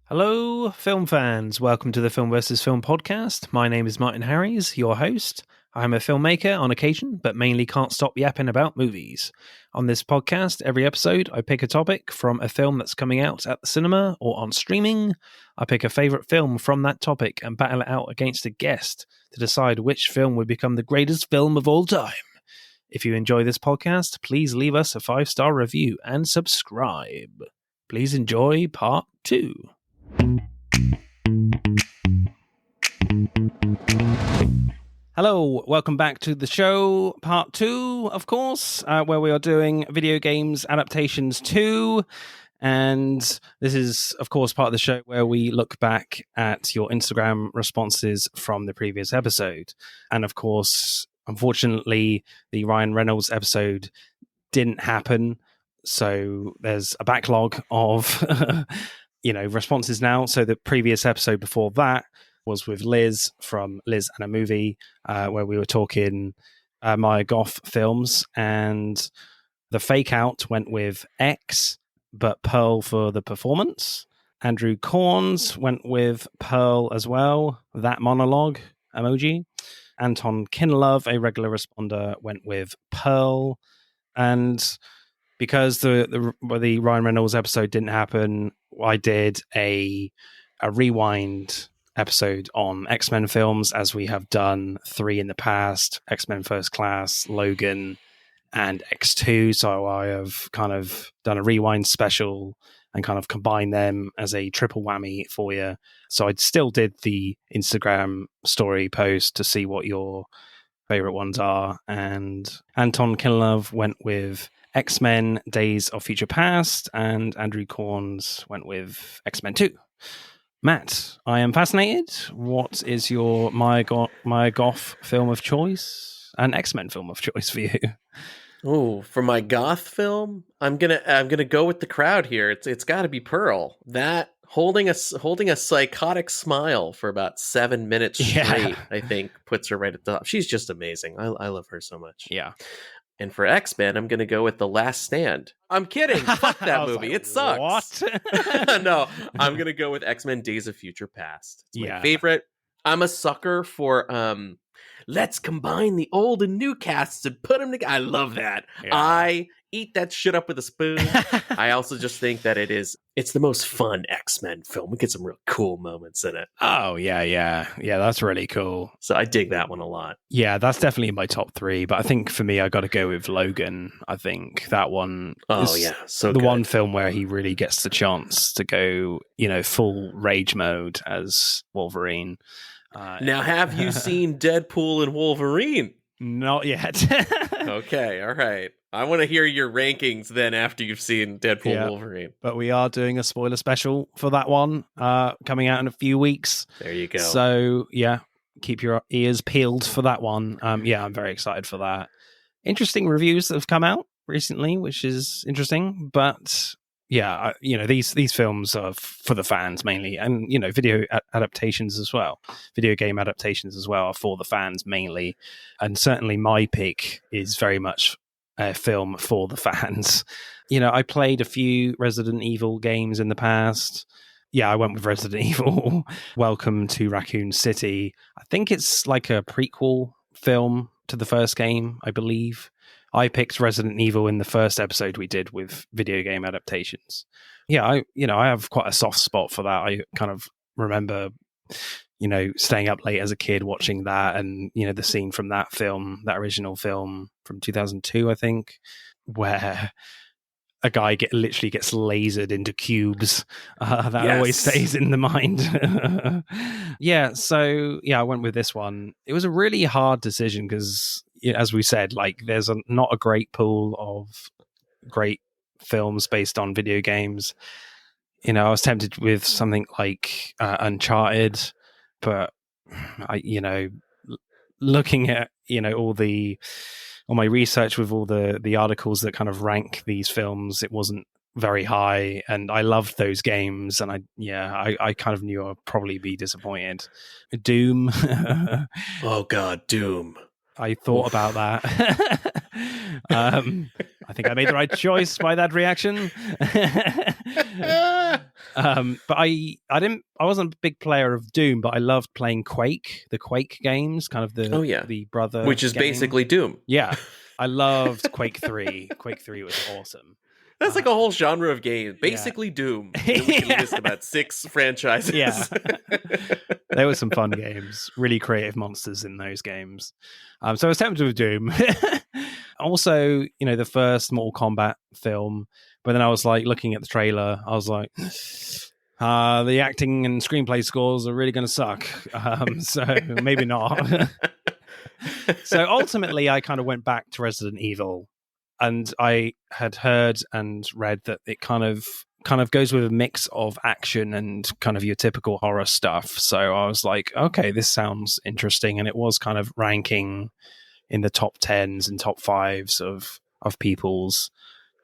Hello, film fans. Welcome to the Film vs. Film podcast. My name is Martin Harries, your host. I'm a filmmaker on occasion, but mainly can't stop yapping about movies. On this podcast, every episode, I pick a topic from a film that's coming out at the cinema or on streaming. I pick a favourite film from that topic and battle it out against a guest to decide which film would become the greatest film of all time. If you enjoy this podcast, please leave us a 5-star review and subscribe. Please enjoy part 2. Hello, welcome back to the show, part 2, of course, where we are doing Video Games Adaptations 2. And this is, of course, part of the show where we look back at your Instagram responses from the previous episode. And, of course, unfortunately, the Ryan Reynolds episode didn't happen. So there's a backlog of responses now. So the previous episode before that was with Liz from Liz and a Movie, where we were talking Maya Goth films, and the fake out went with X, but Pearl for the performance. Andrew Corns went with Pearl as well, that monologue emoji. Anton Kinlove, a regular responder, went with Pearl. And because the Ryan Reynolds episode didn't happen, I did a rewind episode on X-Men films, as we have done 3 in the past: X-Men First Class, Logan, and X2. So I have kind of done a rewind special and kind of combined them as a triple whammy for you. So I still did the Instagram story post to see what your favorite ones are. And Anton Kinlove went with X-Men Days of Future Past, and Andrew Corns went with X-Men 2. Matt, I am fascinated. What is your Maya Goth film of choice? An X-Men film of choice for you? Oh, for my goth film, I'm gonna go with the crowd here. It's got to be Pearl. That holding a psychotic smile for about 7 minutes straight, I think, puts her right at the top. She's just amazing. I love her so much. Yeah. And for X-Men, I'm going to go with The Last Stand. I'm kidding. Fuck that movie. Like, it sucks. What? No, I'm going to go with X-Men Days of Future Past. It's my favorite. I'm a sucker for let's combine the old and new casts and put them together. I love that. Yeah. I eat that shit up with a spoon. I also just think that it's the most fun X-Men film. We get some real cool moments in it. Oh, yeah, that's really cool. So I dig that one a lot. Yeah, that's definitely in my top 3, but I think for me, I got to go with Logan. I think that one so the good. one film where he really gets the chance to go, full rage mode as Wolverine. Now, have you seen Deadpool and Wolverine? Not yet. Okay, all right. I want to hear your rankings then after you've seen Deadpool and Wolverine. But we are doing a spoiler special for that one coming out in a few weeks. There you go. So, keep your ears peeled for that one. I'm very excited for that. Interesting reviews that have come out recently, which is interesting. But, these films are for the fans mainly. And, video adaptations as well. Video game adaptations as well are for the fans mainly. And certainly my pick is very much a film for the fans. I played a few Resident Evil games in the past. I went with Resident Evil Welcome to Raccoon City. I think it's like a prequel film to the first game, I believe. I picked Resident Evil in the first episode we did with video game adaptations. I have quite a soft spot for that. I kind of remember staying up late as a kid watching that, and the scene from that original film from 2002, I think, where a guy literally gets lasered into cubes. That always stays in the mind. I went with this one. It was a really hard decision because, as we said, there's not a great pool of great films based on video games. I was tempted with something like Uncharted, but looking at all my research with all the articles that kind of rank these films, it wasn't very high, and I loved those games, and I kind of knew I'd probably be disappointed. Doom. Oh God, Doom. I thought about that. I I think I made the right choice by that reaction. But I wasn't a big player of Doom, but I loved playing Quake, the Quake games, kind of the brother, which is game. basically Doom. Yeah, I loved Quake 3. Quake 3 was awesome. That's like a whole genre of game, basically Doom. We can list about 6 franchises. Yeah, there were some fun games, really creative monsters in those games. So I was tempted with Doom. Also, the first Mortal Kombat film, but then I was like looking at the trailer, I was like, the acting and screenplay scores are really going to suck. So maybe not. So ultimately, I kind of went back to Resident Evil, and I had heard and read that it kind of goes with a mix of action and kind of your typical horror stuff. So I was like, okay, this sounds interesting, and it was kind of ranking in the top 10s and top 5s of people's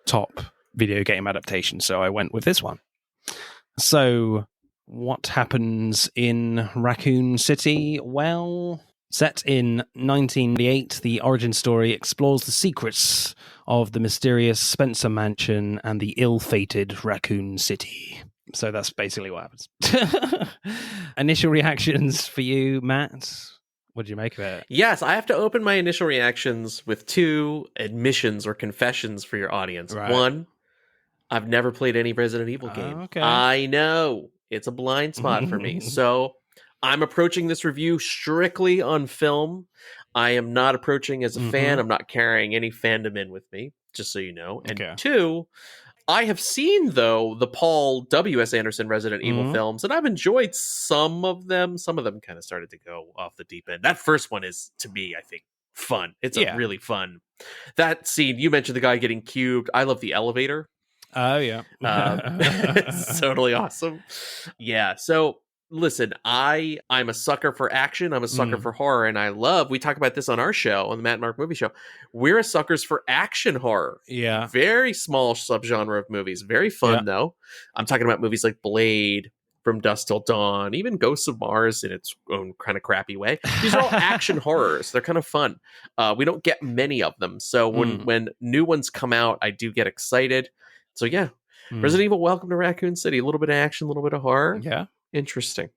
top video game adaptations. So I went with this one. So what happens in Raccoon City? Well, set in 1998, the origin story explores the secrets of the mysterious Spencer Mansion and the ill-fated Raccoon City. So that's basically what happens. Initial reactions for you, Matt? What did you make of it? Yes, I have to open my initial reactions with 2 admissions or confessions for your audience. Right. 1, I've never played any Resident Evil game. Okay. I know. It's a blind spot for me. So I'm approaching this review strictly on film. I am not approaching as a fan. I'm not carrying any fandom in with me, just so you know. And 2, I have seen, though, the Paul W.S. Anderson Resident Evil films, and I've enjoyed some of them. Some of them kind of started to go off the deep end. That first one is, to me, I think, fun. It's a really fun. That scene, you mentioned the guy getting cubed. I love the elevator. Oh, yeah. It's totally awesome. Yeah, so listen, I'm a sucker for action. I'm a sucker for horror, and we talk about this on our show, on the Matt and Mark Movie Show. We're suckers for action horror. Yeah. Very small subgenre of movies. Very fun, though. I'm talking about movies like Blade, From Dusk Till Dawn, even Ghosts of Mars in its own kind of crappy way. These are all action horrors. They're kind of fun. We don't get many of them. So when new ones come out, I do get excited. So yeah, Resident Evil, Welcome to Raccoon City. A little bit of action, a little bit of horror. Yeah. Interesting.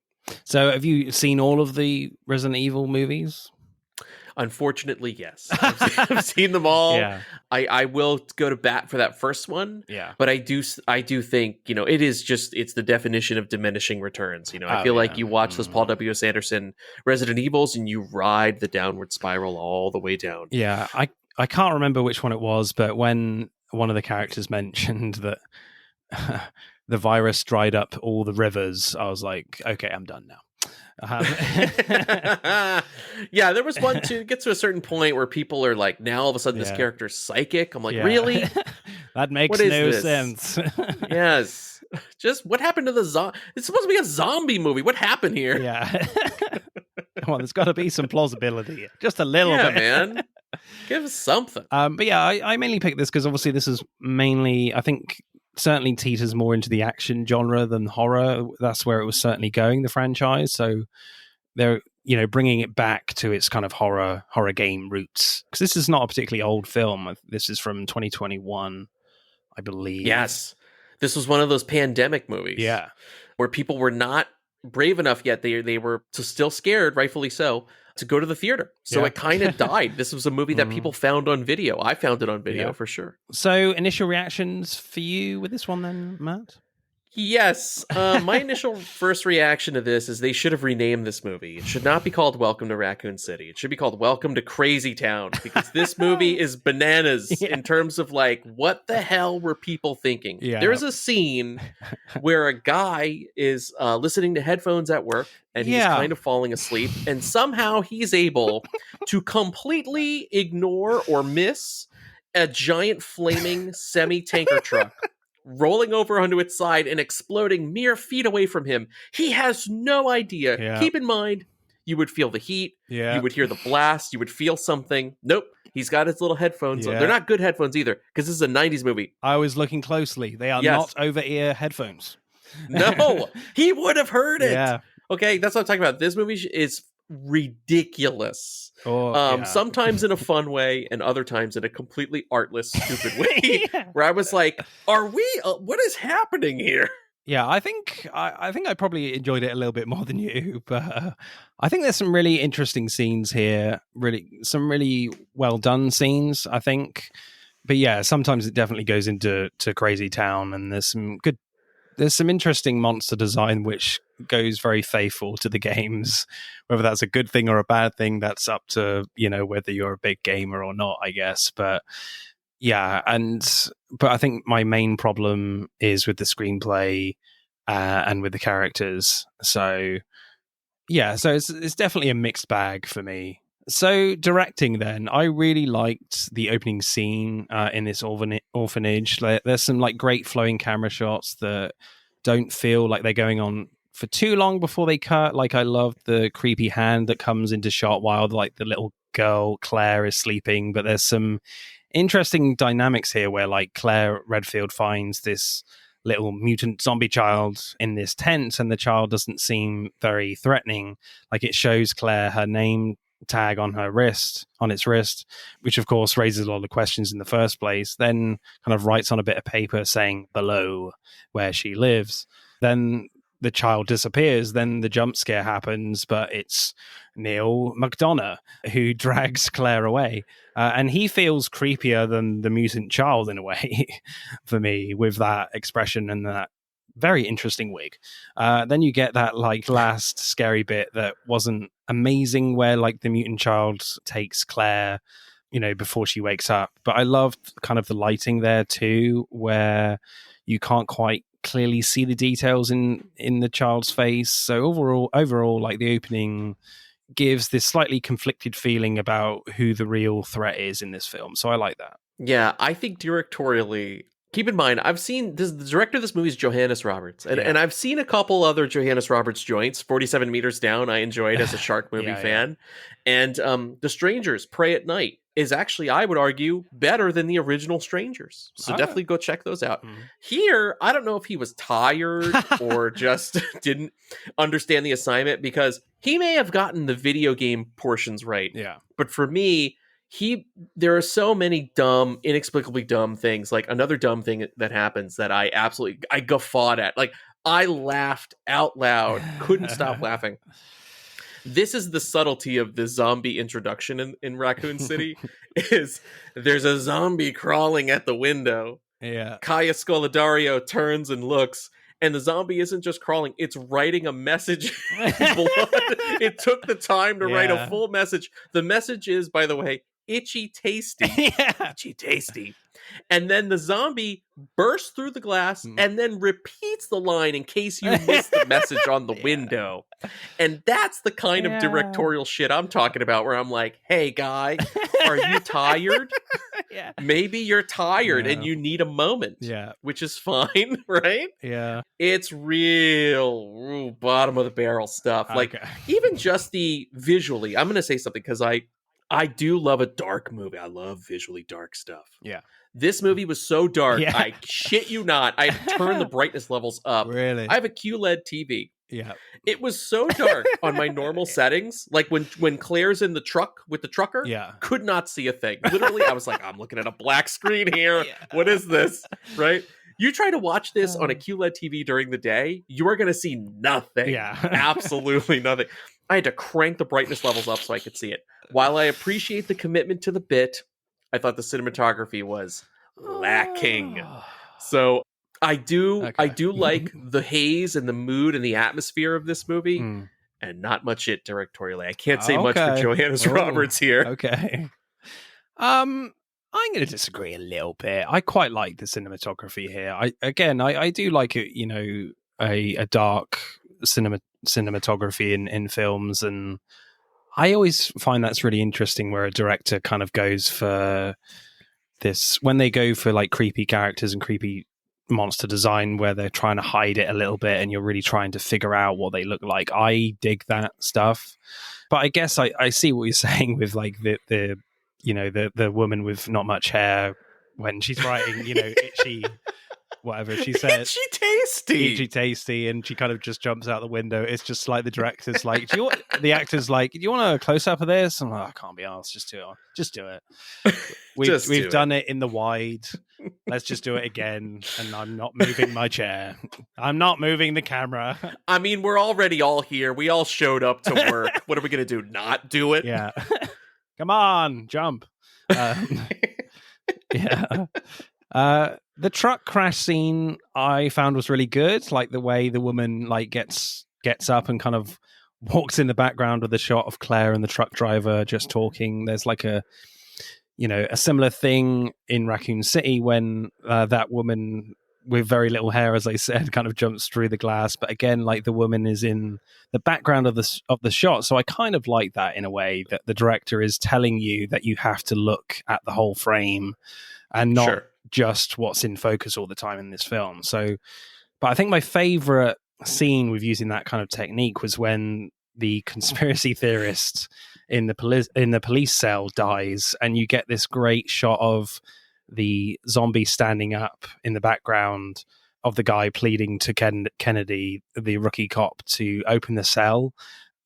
So have you seen all of the Resident Evil movies? Unfortunately, yes. I've seen them all. Yeah. I will go to bat for that first one. Yeah. But I do think, it's the definition of diminishing returns. I feel like you watch those Paul W.S. Anderson Resident Evils and you ride the downward spiral all the way down. Yeah. I can't remember which one it was, but when one of the characters mentioned that the virus dried up all the rivers, I was like, okay, I'm done now. Yeah, there was one to get to a certain point where people are like, now all of a sudden this character's psychic. I'm like, really? That makes no sense. Yes. Just what happened to the zombie? It's supposed to be a zombie movie. What happened here? Yeah. Well, there's got to be some plausibility. Just a little bit. Man. Give us something. But yeah, I mainly picked this because obviously this is mainly, I think, certainly teeters more into the action genre than horror. That's where it was certainly going, the franchise. So they're, bringing it back to its kind of horror game roots. Because this is not a particularly old film. This is from 2021, I believe. Yes. This was one of those pandemic movies. Yeah. Where people were not brave enough yet. They were still scared, rightfully so, to go to the theater. So it kind of died. This was a movie that people found on video. I found it on video for sure. So initial reactions for you with this one then, Matt? Yes. My initial first reaction to this is they should have renamed this movie. It should not be called Welcome to Raccoon City. It should be called Welcome to Crazy Town, because this movie is bananas in terms of like, what the hell were people thinking? Yeah. There's a scene where a guy is listening to headphones at work and he's kind of falling asleep, and somehow he's able to completely ignore or miss a giant flaming semi-tanker truck rolling over onto its side and exploding mere feet away from him. He has no idea. Yeah. Keep in mind, you would feel the heat. Yeah. You would hear the blast. You would feel something. Nope. He's got his little headphones on. They're not good headphones either, because this is a 90s movie. I was looking closely. They are not over-ear headphones. No, he would have heard it. Yeah. Okay, that's what I'm talking about. This movie is ridiculous. Sometimes in a fun way and other times in a completely artless, stupid way. Where I was like, are we, what is happening here? Yeah, I think I probably enjoyed it a little bit more than you, but I think there's some really interesting scenes here, some really well done scenes, I think. But yeah, sometimes it definitely goes into crazy town, and there's some interesting monster design which goes very faithful to the games. Whether that's a good thing or a bad thing, that's up to, whether you're a big gamer or not, I guess. But yeah, but I think my main problem is with the screenplay and with the characters. So yeah, so it's definitely a mixed bag for me. So directing, then, I really liked the opening scene in this orphanage. There's some great flowing camera shots that don't feel like they're going on for too long before they cut. I love the creepy hand that comes into shot while the little girl Claire is sleeping. But there's some interesting dynamics here where Claire Redfield finds this little mutant zombie child in this tent, and the child doesn't seem very threatening. It shows Claire her name tag on its wrist, which of course raises a lot of questions in the first place. Then kind of writes on a bit of paper saying below where she lives. Then the child disappears. Then the jump scare happens, but it's Neil McDonough who drags Claire away. And he feels creepier than the mutant child in a way for me, with that expression and that very interesting wig. Then you get that last scary bit that wasn't amazing, where the mutant child takes Claire, before she wakes up. But I loved kind of the lighting there too, where you can't quite clearly see the details in the child's face. So overall, the opening gives this slightly conflicted feeling about who the real threat is in this film. So I like that. Yeah, I think directorially, keep in mind, I've seen this, the director of this movie is Johannes Roberts, and I've seen a couple other Johannes Roberts joints. 47 Meters Down, I enjoyed as a shark movie fan. And The Strangers, Prey at Night, is actually, I would argue, better than the original Strangers. So definitely go check those out. Here, I don't know if he was tired or just didn't understand the assignment, because he may have gotten the video game portions right. Yeah. But for me, there are so many dumb, inexplicably dumb things. Another dumb thing that happens that I guffawed at. I laughed out loud, couldn't stop laughing. This is the subtlety of the zombie introduction in Raccoon City. Is there's a zombie crawling at the window. Yeah. Kaya Scolodario turns and looks, and the zombie isn't just crawling, it's writing a message in blood. It took the time to write a full message. The message is, by the way, itchy tasty. Itchy tasty. And then the zombie bursts through the glass and then repeats the line in case you missed the message on the window. And that's the kind of directorial shit I'm talking about, where I'm like, hey guy, are you tired? Maybe you're tired and you need a moment. Which is fine, right? It's real bottom of the barrel stuff. Even just the visually, I'm gonna say something, because I do love a dark movie. I love visually dark stuff. This movie was so dark, I shit you not, I turned the brightness levels up. Really? I have a QLED TV. It was so dark on my normal settings. When Claire's in the truck with the trucker, could not see a thing. Literally, I was like, I'm looking at a black screen here. What is this? Right? You try to watch this on a QLED TV during the day, you are going to see nothing. Absolutely nothing. I had to crank the brightness levels up so I could see it. While I appreciate the commitment to the bit, I thought the cinematography was lacking. So I do like the haze and the mood and the atmosphere of this movie, and not much it directorially. I can't say much for Johannes Roberts here. Okay. I'm going to disagree a little bit. I quite like the cinematography here. I do like it, a dark cinematography in films, and I always find that's really interesting where a director kind of goes for this, when they go for creepy characters and creepy monster design, where they're trying to hide it a little bit and you're really trying to figure out what they look like. I dig that stuff. But I guess I see what you're saying with the woman with not much hair when she's writing, itchy whatever she said. Itchy tasty. Itchy tasty, and she kind of just jumps out the window. It's just like the director's like, the actor's like, do you want a close up of this? I'm like, I can't be asked. Just do it. We've done it in the wide. Let's just do it again. And I'm not moving my chair. I'm not moving the camera. I mean, we're already all here. We all showed up to work. What are we going to do? Not do it? Yeah. Come on, jump. Yeah. The truck crash scene I found was really good. Like the way the woman like gets up and kind of walks in the background with a shot of Claire and the truck driver just talking. There's like a similar thing in Raccoon City when that woman with very little hair, as I said, kind of jumps through the glass. But again, like the woman is in the background of the shot. So I kind of like that in a way, that the director is telling you that you have to look at the whole frame and not just what's in focus all the time in this film. So, but I think my favorite scene with using that kind of technique was when the conspiracy theorist in the police cell dies, and you get this great shot of the zombie standing up in the background of the guy pleading to Kennedy, the rookie cop, to open the cell,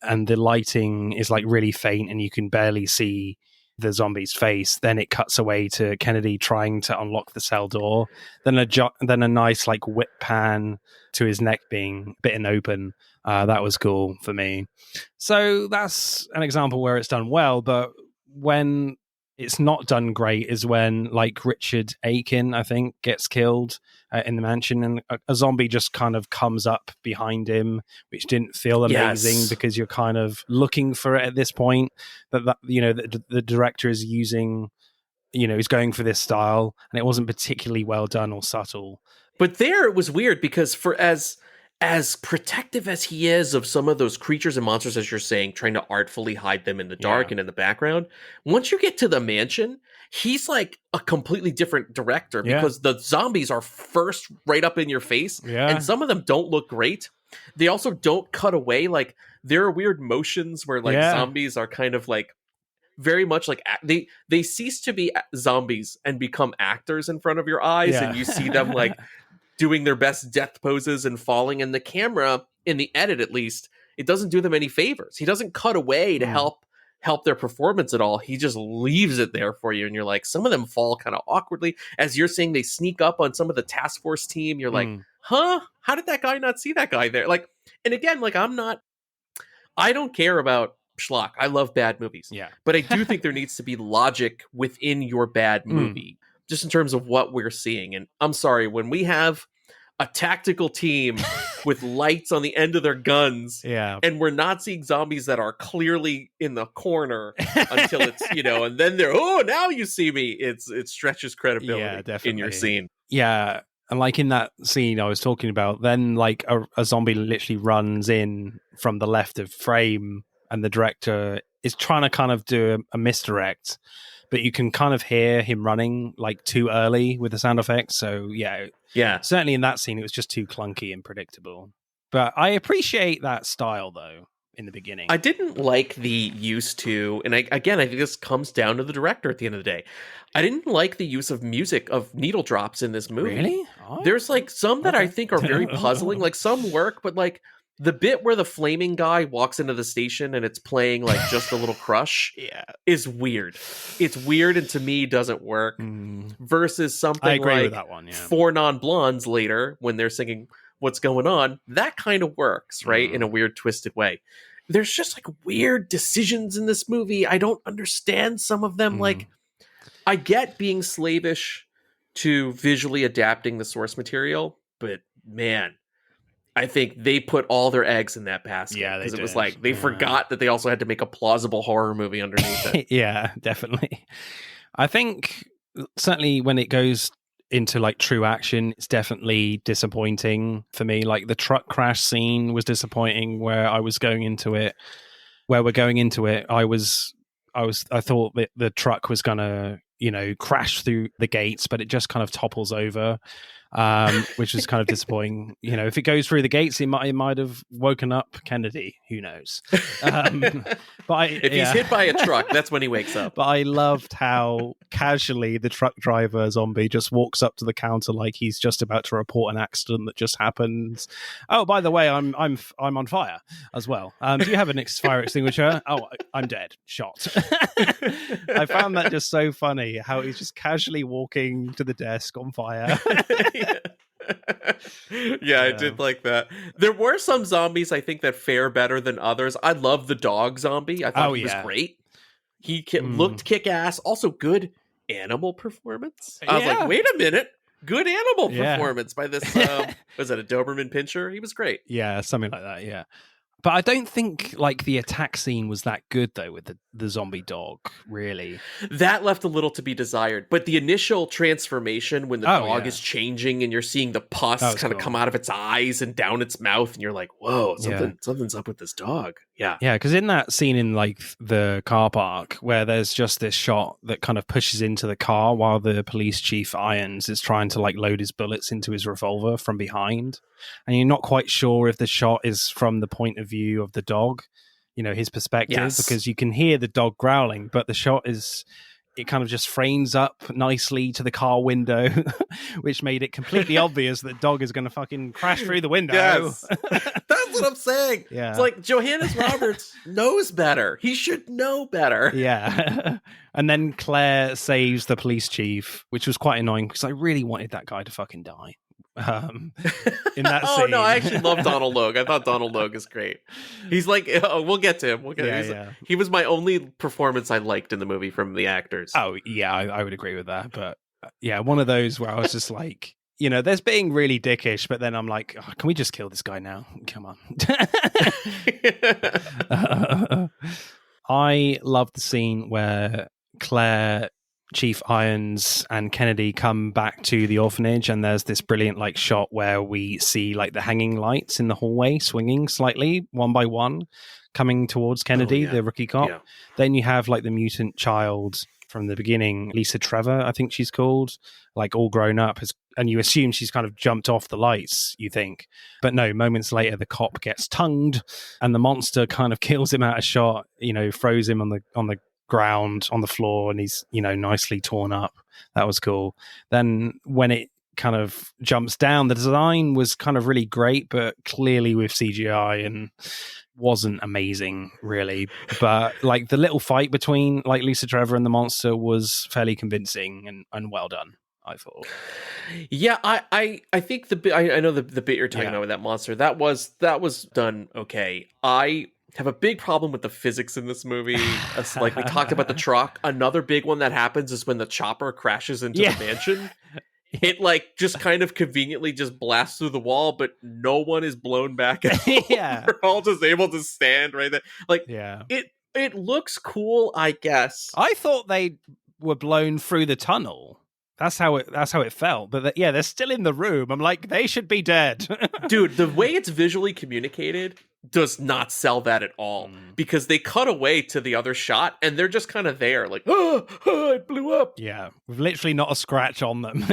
and the lighting is like really faint and you can barely see the zombie's face. Then it cuts away to Kennedy trying to unlock the cell door, then a nice like whip pan to his neck being bitten open. That was cool for me. So that's an example where it's done well, but when it's not done great is when like Richard Aiken, I think, gets killed in the mansion, and a zombie just kind of comes up behind him, which didn't feel amazing because you're kind of looking for it at this point. That the director is using, he's going for this style, and it wasn't particularly well done or subtle. But there it was weird because for as protective as he is of some of those creatures and monsters, as you're saying, trying to artfully hide them in the dark and in the background, once you get to the mansion, he's like a completely different director because the zombies are first right up in your face, and some of them don't look great. They also don't cut away. Like, there are weird motions where like zombies are kind of like very much like they cease to be zombies and become actors in front of your eyes, and you see them like doing their best death poses and falling, and the camera, in the edit at least, it doesn't do them any favors. He doesn't cut away to help their performance at all. He just leaves it there for you, and you're like, some of them fall kind of awkwardly. As you're saying, they sneak up on some of the task force team. You're like, huh? How did that guy not see that guy there? Like, and again, like I don't care about schlock. I love bad movies. Yeah. But I do think there needs to be logic within your bad movie. Just in terms of what we're seeing. And I'm sorry, when we have a tactical team with lights on the end of their guns, and we're not seeing zombies that are clearly in the corner until it's, and then they're, now you see me. It stretches credibility in your scene. Yeah. And like in that scene I was talking about, then like a zombie literally runs in from the left of frame, and the director is trying to kind of do a misdirect, but you can kind of hear him running like too early with the sound effects. So yeah, certainly in that scene, it was just too clunky and predictable. But I appreciate that style though in the beginning. I didn't like the use to, and I think this comes down to the director at the end of the day. I didn't like the use of music of needle drops in this movie. Really? There's like some that I think are very puzzling. Like some work, but like the bit where the flaming guy walks into the station and it's playing like Just a Little Crush is weird. It's weird, and to me doesn't work. Versus something like with that one, Four Non-Blondes later when they're singing What's Going On. That kind of works, right? In a weird, twisted way. There's just like weird decisions in this movie. I don't understand some of them. Like, I get being slavish to visually adapting the source material, but man, I think they put all their eggs in that basket. Yeah, because it was like they forgot that they also had to make a plausible horror movie underneath it. Yeah, definitely. I think certainly when it goes into like true action, it's definitely disappointing for me. Like the truck crash scene was disappointing. Where we're going into it, I thought that the truck was gonna crash through the gates, but it just kind of topples over. which was kind of disappointing. You know, if it goes through the gates, it might have woken up Kennedy. Who knows? But if he's hit by a truck, that's when he wakes up. But I loved how casually the truck driver zombie just walks up to the counter like he's just about to report an accident that just happened. Oh, by the way, I'm on fire as well. Do you have a fire extinguisher? Oh, I'm dead. Shot. I found that just so funny how he's just casually walking to the desk on fire. Yeah, I did like that. There were some zombies I think that fare better than others. I love the dog zombie. I thought he was great. He looked kick-ass. Also good animal performance. I was like, wait a minute. Good animal performance by this, was that a Doberman Pinscher? He was great. Yeah, something like that, yeah. But I don't think like the attack scene was that good though with the zombie dog, really. That left a little to be desired. But the initial transformation when the dog is changing and you're seeing the pus kind of come out of its eyes and down its mouth and you're like, whoa, something's up with this dog. Yeah. Yeah, because in that scene in like the car park where there's just this shot that kind of pushes into the car while the police chief Irons is trying to like load his bullets into his revolver from behind. And you're not quite sure if the shot is from the point of view of the dog, you know, his perspective, because you can hear the dog growling, but the shot it kind of just frames up nicely to the car window, which made it completely obvious that dog is going to fucking crash through the window. Yes. That's what I'm saying. Yeah. It's like Johannes Roberts knows better. He should know better. Yeah. And then Claire saves the police chief, which was quite annoying because I really wanted that guy to fucking die. In that scene. No, I actually love Donald Logue. I thought Donald Logue is great. He's like, we'll get to him. He was my only performance I liked in the movie from the actors. Oh yeah, I would agree with that. But yeah, one of those where I was just like, you know, there's being really dickish, but then I'm like, oh, can we just kill this guy now? Come on. I love the scene where Claire, Chief Irons and Kennedy come back to the orphanage, and there's this brilliant like shot where we see like the hanging lights in the hallway swinging slightly one by one coming towards Kennedy, the rookie cop. Then you have like the mutant child from the beginning, Lisa Trevor, I think she's called, like all grown up, and you assume she's kind of jumped off the lights, you think. But no, moments later the cop gets tongued and the monster kind of kills him out of shot, you know, throws him on the ground on the floor, and he's, you know, nicely torn up. That was cool. Then when it kind of jumps down, the design was kind of really great, but clearly with CGI and wasn't amazing really. But like the little fight between like Lisa Trevor and the monster was fairly convincing and well done, I thought. Yeah, I think I know the bit you're talking about with that monster, that was done okay. I have a big problem with the physics in this movie. Like we talked about the truck. Another big one that happens is when the chopper crashes into the mansion. It like just kind of conveniently just blasts through the wall, but no one is blown back at all. They're all just able to stand right there. Like it looks cool, I guess. I thought they were blown through the tunnel. That's how it felt. But they're still in the room. I'm like, they should be dead. Dude, the way it's visually communicated does not sell that at all, because they cut away to the other shot and they're just kind of there like, oh, it blew up. Yeah, with literally not a scratch on them.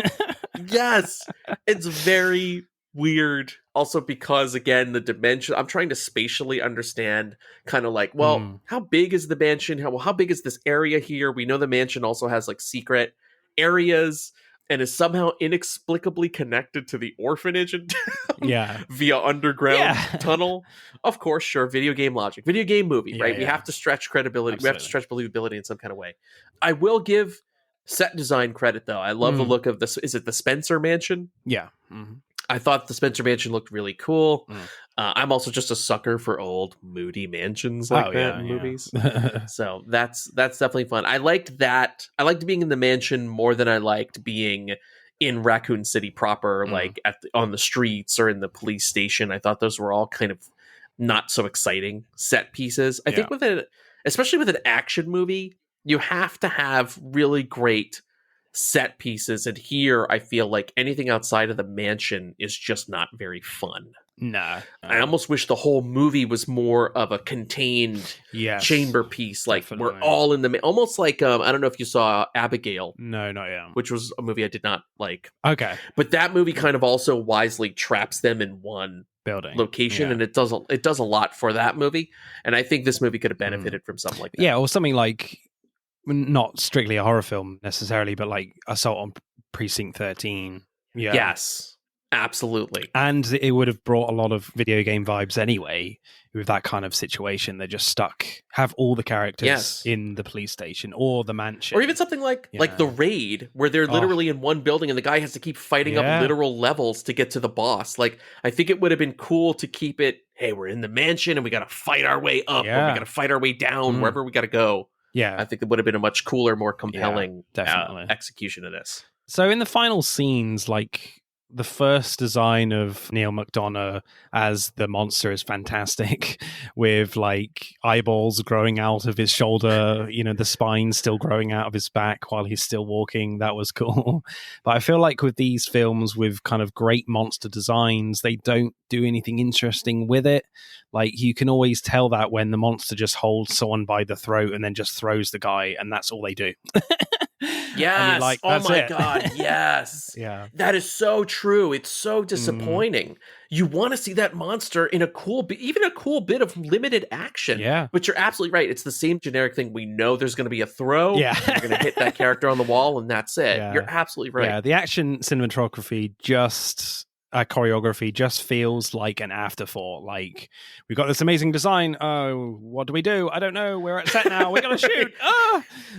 Yes, it's very weird. Also because, again, the dimension, I'm trying to spatially understand kind of like, well, how big is the mansion? How big is this area here? We know the mansion also has like secret areas and is somehow inexplicably connected to the orphanage in town via underground tunnel. Of course, sure, video game logic, video game movie, right? We have to stretch credibility. Absolutely. We have to stretch believability in some kind of way. I will give set design credit, though. I love the look of this. Is it the Spencer Mansion? Yeah. I thought the Spencer Mansion looked really cool. I'm also just a sucker for old moody mansions like that in movies. So that's definitely fun. I liked that. I liked being in the mansion more than I liked being in Raccoon City proper, like on the streets or in the police station. I thought those were all kind of not so exciting set pieces. I think especially with an action movie, you have to have really great set pieces. And here I feel like anything outside of the mansion is just not very fun. No. I almost wish the whole movie was more of a contained chamber piece. Like we're all in the almost like I don't know if you saw Abigail. No, not yet. Which was a movie I did not like. Okay. But that movie kind of also wisely traps them in one building location, and it does a lot for that movie. And I think this movie could have benefited from something like that. Yeah, or something like, not strictly a horror film necessarily, but like Assault on Precinct 13. Yeah. Yes. Absolutely. And it would have brought a lot of video game vibes anyway with that kind of situation. They're just stuck, have all the characters in the police station or the mansion. Or even something like The Raid, where they're literally in one building and the guy has to keep fighting up literal levels to get to the boss. Like, I think it would have been cool to keep it, hey, we're in the mansion and we got to fight our way up or we got to fight our way down, wherever we got to go. Yeah. I think it would have been a much cooler, more compelling execution of this. So in the final scenes, like, the first design of Neil McDonough as the monster is fantastic, with like eyeballs growing out of his shoulder, the spine still growing out of his back while he's still walking. That was cool. But I feel like with these films with kind of great monster designs, they don't do anything interesting with it. Like, you can always tell that when the monster just holds someone by the throat and then just throws the guy, and that's all they do. Yes. Like, oh my God. Yes. Yeah. That is so true. It's so disappointing. You want to see that monster in a cool, even a cool bit of limited action. Yeah. But you're absolutely right. It's the same generic thing. We know there's going to be a throw. Yeah. You're going to hit that character on the wall, and that's it. Yeah. You're absolutely right. Yeah. The action cinematography choreography just feels like an afterthought. Like, we got this amazing design. Oh, what do we do? I don't know. We're at set now. We're gonna shoot.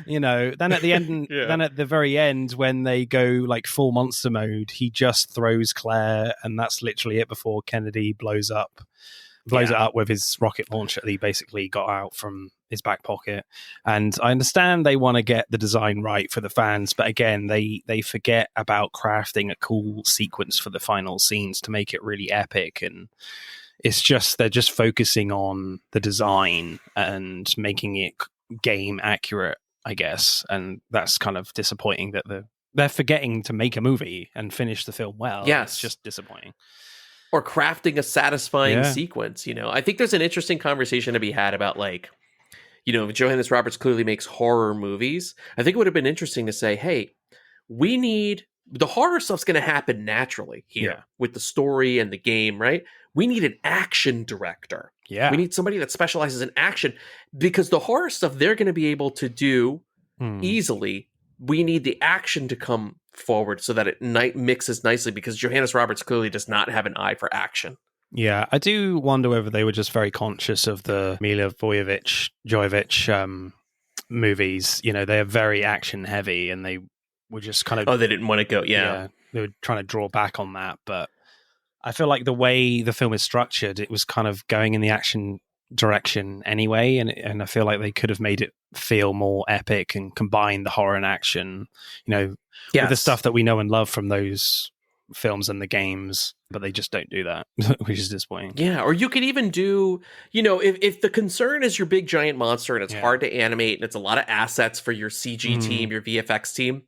Then at the end, then at the very end, when they go like full monster mode, he just throws Claire, and that's literally it before Kennedy blows it up with his rocket launcher that he basically got out from his back pocket. And I understand they want to get the design right for the fans, but again, they forget about crafting a cool sequence for the final scenes to make it really epic. And it's just, they're just focusing on the design and making it game accurate, I guess. And that's kind of disappointing that they're forgetting to make a movie and finish the film well. Yes. It's just disappointing. Or crafting a satisfying sequence. I think there's an interesting conversation to be had about, like, Johannes Roberts clearly makes horror movies. I think it would have been interesting to say, hey, we need the horror stuff's going to happen naturally here with the story and the game, right? We need an action director. Yeah. We need somebody that specializes in action, because the horror stuff they're going to be able to do easily. We need the action to come forward so that it mixes nicely, because Johannes Roberts clearly does not have an eye for action. Yeah, I do wonder whether they were just very conscious of the Mila Jovovich movies. They're very action heavy, and they were just kind of... Oh, they didn't want to go, they were trying to draw back on that, but I feel like the way the film is structured, it was kind of going in the action direction anyway, and I feel like they could have made it feel more epic and combine the horror and action, with the stuff that we know and love from those films and the games, but they just don't do that, which is disappointing. Yeah, or you could even do, if the concern is your big giant monster and it's hard to animate and it's a lot of assets for your CG team, your VFX team,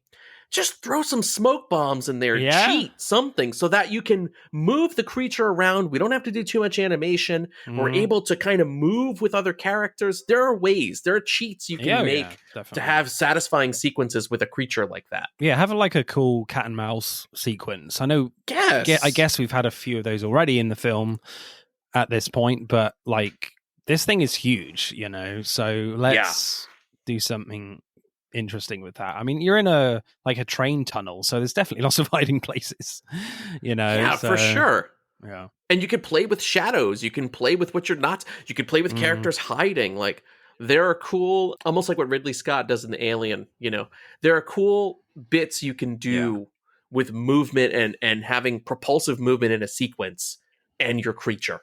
just throw some smoke bombs in there, cheat something so that you can move the creature around. We don't have to do too much animation. We're able to kind of move with other characters. There are cheats you can make to have satisfying sequences with a creature like that. Yeah, have a cool cat and mouse sequence. I know. Yes. I guess we've had a few of those already in the film at this point, but like, this thing is huge, so let's do something interesting with that. I mean, you're in a train tunnel, so there's definitely lots of hiding places, for sure. Yeah. And you can play with shadows, you can play with what you're not, you can play with characters hiding. Like, there are cool, almost like what Ridley Scott does in the Alien, there are cool bits you can do with movement and having propulsive movement in a sequence and your creature.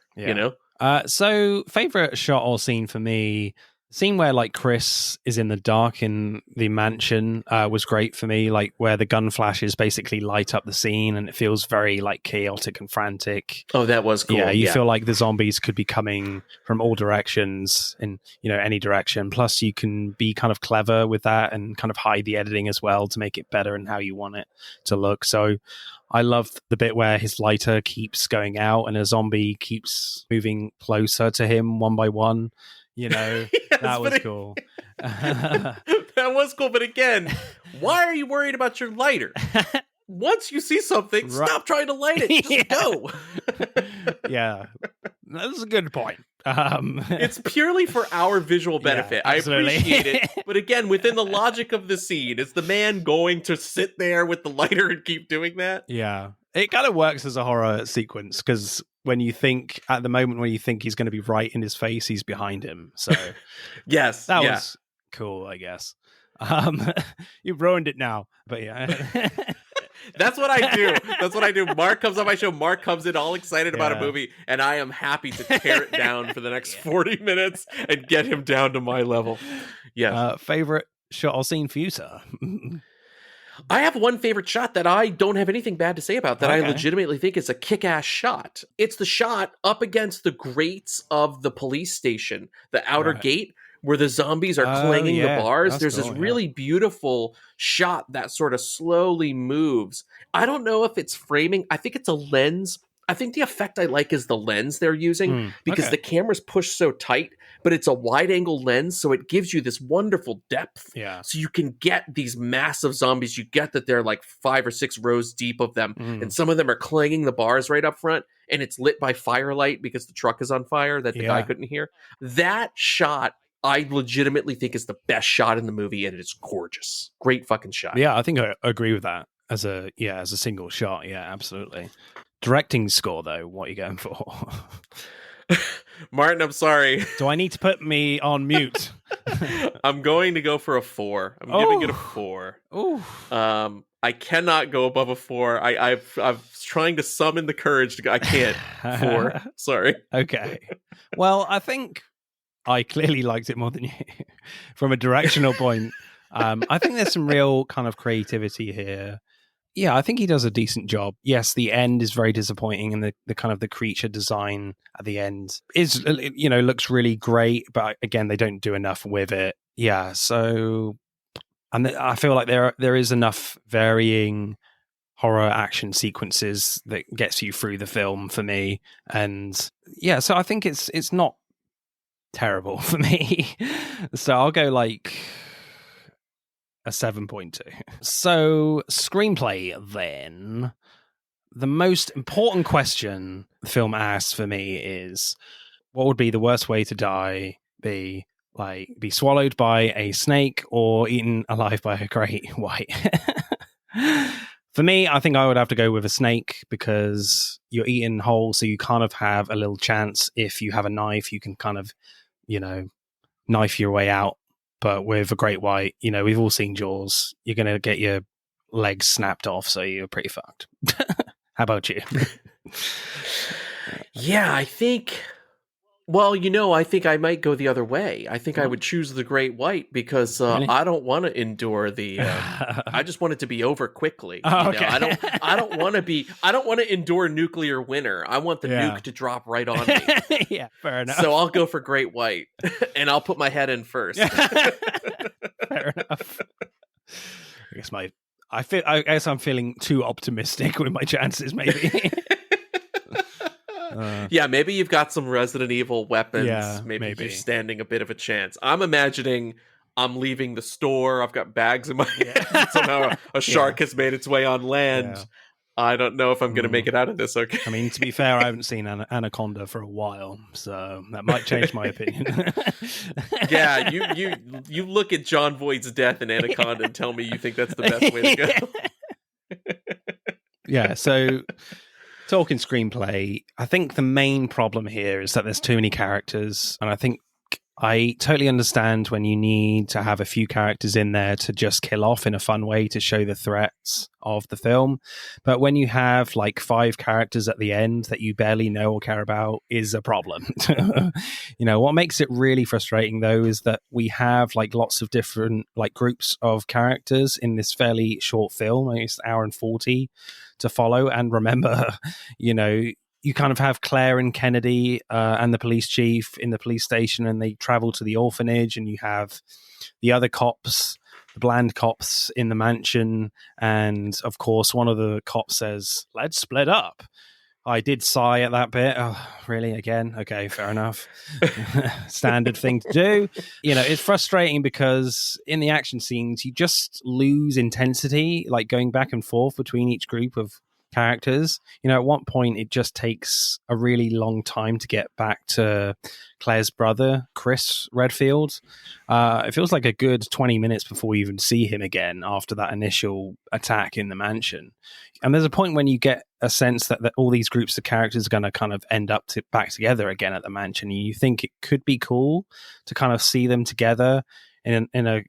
So favorite shot or scene for me, scene where like Chris is in the dark in the mansion was great for me, like where the gun flashes basically light up the scene and it feels very like chaotic and frantic. Oh, that was cool. Yeah, you feel like the zombies could be coming from all directions in, any direction. Plus you can be kind of clever with that and kind of hide the editing as well to make it better and how you want it to look. So I love the bit where his lighter keeps going out and a zombie keeps moving closer to him one by one. Yes, that was cool. That was cool. But again, why are you worried about your lighter? Once you see something, stop trying to light it. Just go. Yeah, that's a good point. It's purely for our visual benefit. I appreciate it. But again, within the logic of the scene, is the man going to sit there with the lighter and keep doing that? Yeah. It kind of works as a horror sequence because when you think, at the moment when you think he's going to be right in his face, he's behind him. So yes, that was cool, I guess. You've ruined it now, but yeah. That's what I do. That's what I do. Mark comes on my show. Mark comes in all excited about a movie, and I am happy to tear it down for the next 40 minutes and get him down to my level. Yeah. Favorite shot or scene for you, sir? I have one favorite shot that I don't have anything bad to say about that I legitimately think is a kick-ass shot. It's the shot up against the grates of the police station, the outer gate, where the zombies are clanging the bars. There's this really beautiful shot that sort of slowly moves. I don't know if it's framing. I think it's a lens. I think the effect I like is the lens they're using because the camera's pushed so tight, but it's a wide angle lens. So it gives you this wonderful depth. Yeah. So you can get these massive zombies. You get that they're like 5 or 6 rows deep of them. And some of them are clanging the bars right up front. And it's lit by firelight because the truck is on fire that the guy couldn't hear. That shot, I legitimately think is the best shot in the movie, and it's gorgeous. Great fucking shot. Yeah, I think I agree with that as a single shot. Yeah, absolutely. Directing score, though, what are you going for? Martin, I'm sorry. Do I need to put me on mute? I'm going to go for a 4. I'm giving it a 4. I cannot go above a 4. I'm trying to summon the courage to go. I can't. 4. Sorry. Okay. Well, I think I clearly liked it more than you. From a directional point, I think there's some real kind of creativity here. Yeah, I think he does a decent job. Yes, the end is very disappointing, and the kind of the creature design at the end is, looks really great, but again, they don't do enough with it. Yeah, so, and I feel like there is enough varying horror action sequences that gets you through the film for me, and yeah, so I think it's not terrible for me. So I'll go like a 7.2. So, screenplay then. The most important question the film asks for me is, what would be the worst way to die? Be swallowed by a snake or eaten alive by a great white? For me, I think I would have to go with a snake because you're eaten whole, so you kind of have a little chance. If you have a knife, you can kind of, knife your way out. But with a great white, we've all seen Jaws. You're going to get your legs snapped off, so you're pretty fucked. How about you? Yeah, I think... Well, I think I might go the other way. I think I would choose the great white because really? I don't want to endure the... I just want it to be over quickly. Okay. I don't want to endure nuclear winter. I want the nuke to drop right on me. Yeah, fair enough. So I'll go for great white, and I'll put my head in first. Fair enough. I guess I'm feeling too optimistic with my chances, maybe. Yeah, maybe you've got some Resident Evil weapons. Yeah, maybe you're standing a bit of a chance. I'm imagining I'm leaving the store. I've got bags in my hand. Somehow a shark has made its way on land. Yeah. I don't know if I'm going to make it out of this. Okay. I mean, to be fair, I haven't seen Anaconda for a while, so that might change my opinion. Yeah, you look at John Voight's death in Anaconda and tell me you think that's the best way to go. Yeah, so talking screenplay, I think the main problem here is that there's too many characters, and I think I totally understand when you need to have a few characters in there to just kill off in a fun way to show the threats of the film. But when you have like 5 characters at the end that you barely know or care about is a problem. What makes it really frustrating though is that we have like lots of different like groups of characters in this fairly short film. I mean, it's an hour and 40 to follow. And remember, you kind of have Claire and Kennedy and the police chief in the police station, and they travel to the orphanage, and you have the other cops, the bland cops in the mansion. And of course, one of the cops says, "Let's split up." I did sigh at that bit. Oh, really? Again? Okay, fair enough. Standard thing to do. It's frustrating because in the action scenes, you just lose intensity, like going back and forth between each group of characters. At one point it just takes a really long time to get back to Claire's brother, Chris Redfield. It feels like a good 20 minutes before we even see him again after that initial attack in the mansion. And there's a point when you get a sense that all these groups of characters are going to kind of end up back together again at the mansion. And you think it could be cool to kind of see them together in a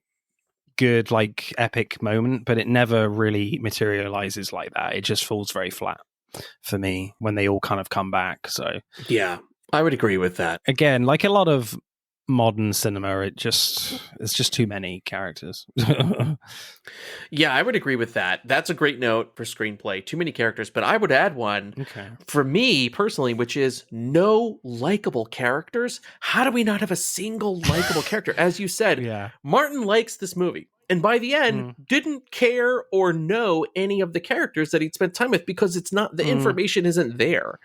good like epic moment, but it never really materializes like that. It just falls very flat for me when they all kind of come back. So yeah, I would agree with that. Again, like a lot of modern cinema, it's just too many characters. Yeah, I would agree with that. That's a great note for screenplay. Too many characters, but I would add one for me personally, which is no likable characters. How do we not have a single likable character? As you said, Martin likes this movie. And by the end, didn't care or know any of the characters that he'd spent time with because it's not, the information isn't there.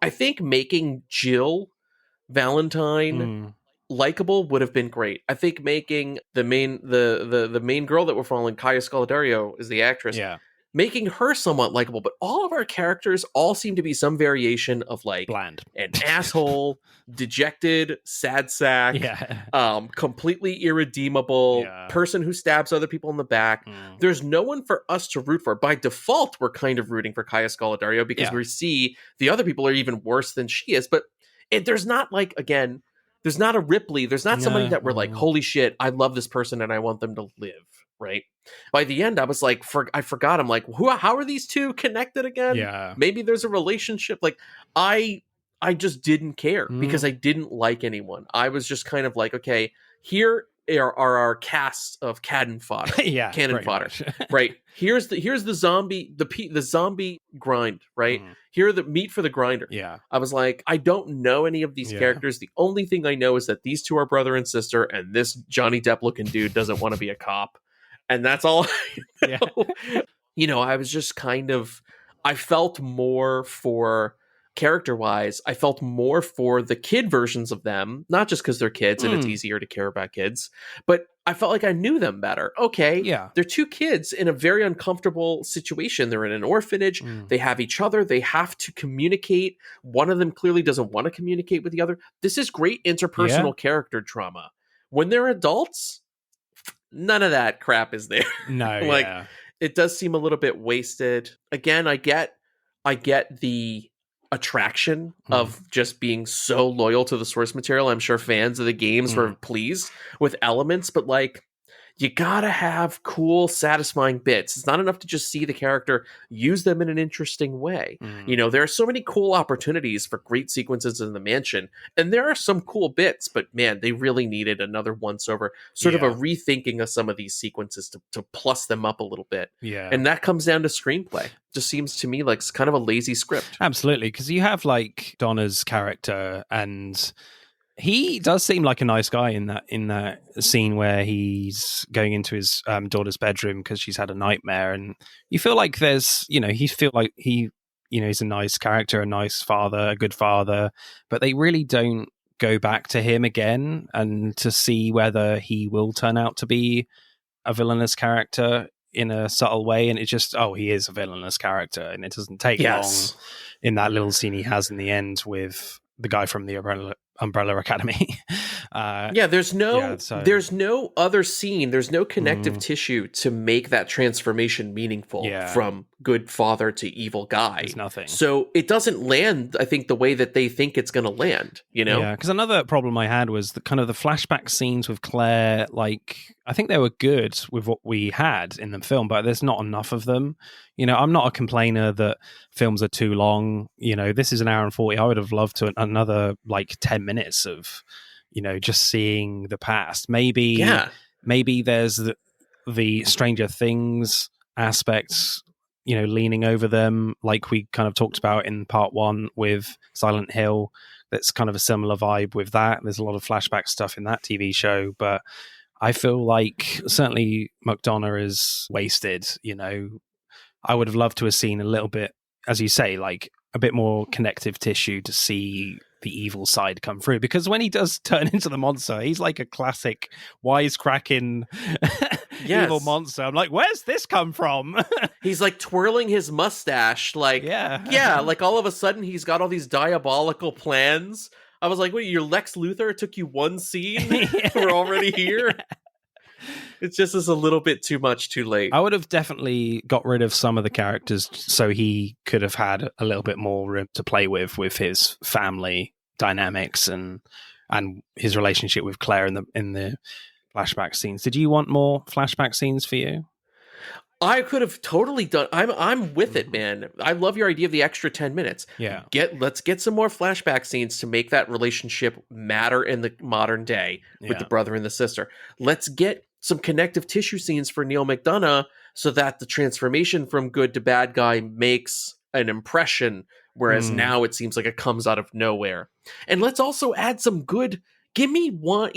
I think making Jill Valentine likable would have been great. I think making the main girl that we're following, Kaya Scodelario is the actress. Yeah. Making her somewhat likable, but all of our characters all seem to be some variation of like bland, an asshole, dejected, sad sack, completely irredeemable person who stabs other people in the back. There's no one for us to root for. By default, we're kind of rooting for Kaya Scodelario because we see the other people are even worse than she is. But there's not like, again, there's not a Ripley. There's not somebody that we're like, holy shit, I love this person and I want them to live, right? By the end, I was like, I forgot. I'm like, how are these two connected again? Yeah. Maybe there's a relationship. Like, I just didn't care because I didn't like anyone. I was just kind of like, okay, here are our casts of cannon fodder. Cannon fodder. Right. Here's the zombie, the zombie grind, right? Here are the meat for the grinder. Yeah. I was like, I don't know any of these characters. The only thing I know is that these two are brother and sister, and this Johnny Depp looking dude doesn't want to be a cop. And that's all I know. I was just kind of, I felt more for, character-wise, I felt more for the kid versions of them, not just because they're kids and it's easier to care about kids, but I felt like I knew them better. Okay, they're two kids in a very uncomfortable situation. They're in an orphanage. They have each other. They have to communicate. One of them clearly doesn't want to communicate with the other. This is great interpersonal character drama. When they're adults, none of that crap is there. No, it does seem a little bit wasted. Again, I get the attraction of just being so loyal to the source material. I'm sure fans of the games were pleased with elements, but like, you gotta have cool, satisfying bits. It's not enough to just see the character, use them in an interesting way. There are so many cool opportunities for great sequences in the mansion, and there are some cool bits, but man, they really needed another once over, sort of a rethinking of some of these sequences to plus them up a little bit. And that comes down to screenplay. Just seems to me like it's kind of a lazy script. Absolutely, because you have like Donna's character, and he does seem like a nice guy in that scene where he's going into his daughter's bedroom because she's had a nightmare, and you feel like he's a nice character, a nice father, a good father, but they really don't go back to him again and to see whether he will turn out to be a villainous character in a subtle way. And it's just, he is a villainous character, and it doesn't take long in that little scene he has in the end with the guy from the Umbrella Academy. There's no other scene, there's no connective tissue to make that transformation meaningful from good father to evil guy. There's nothing. So it doesn't land, I think, the way that they think it's going to land, you know? Yeah, because another problem I had was the kind of the flashback scenes with Claire. Like, I think they were good with what we had in the film, but there's not enough of them. You know, I'm not a complainer that films are too long. You know, this is an hour and 40. I would have loved to another like 10 minutes of, you know, just seeing the past. Maybe there's the Stranger Things aspects, you know, leaning over them, like we kind of talked about in part 1 with Silent Hill. That's kind of a similar vibe with that. There's a lot of flashback stuff in that TV show, but I feel like certainly McDonough is wasted. You know, I would have loved to have seen a little bit, as you say, like a bit more connective tissue to see the evil side come through, because when he does turn into the monster, he's like a classic wisecracking evil monster. I'm like, where's this come from? He's like twirling his mustache, like like all of a sudden he's got all these diabolical plans. I was like, wait, your Lex Luthor? It took you one scene? We're already here? It just is a little bit too much too late. I would have definitely got rid of some of the characters so he could have had a little bit more room to play with his family dynamics and his relationship with Claire in the flashback scenes. Did you want more flashback scenes for you? I could have totally done. I'm with it, man. I love your idea of the extra 10 minutes. Yeah. Let's get some more flashback scenes to make that relationship matter in the modern day with the brother and the sister. Let's get some connective tissue scenes for Neil McDonough so that the transformation from good to bad guy makes an impression, whereas now it seems like it comes out of nowhere. And let's also add some good. Give me one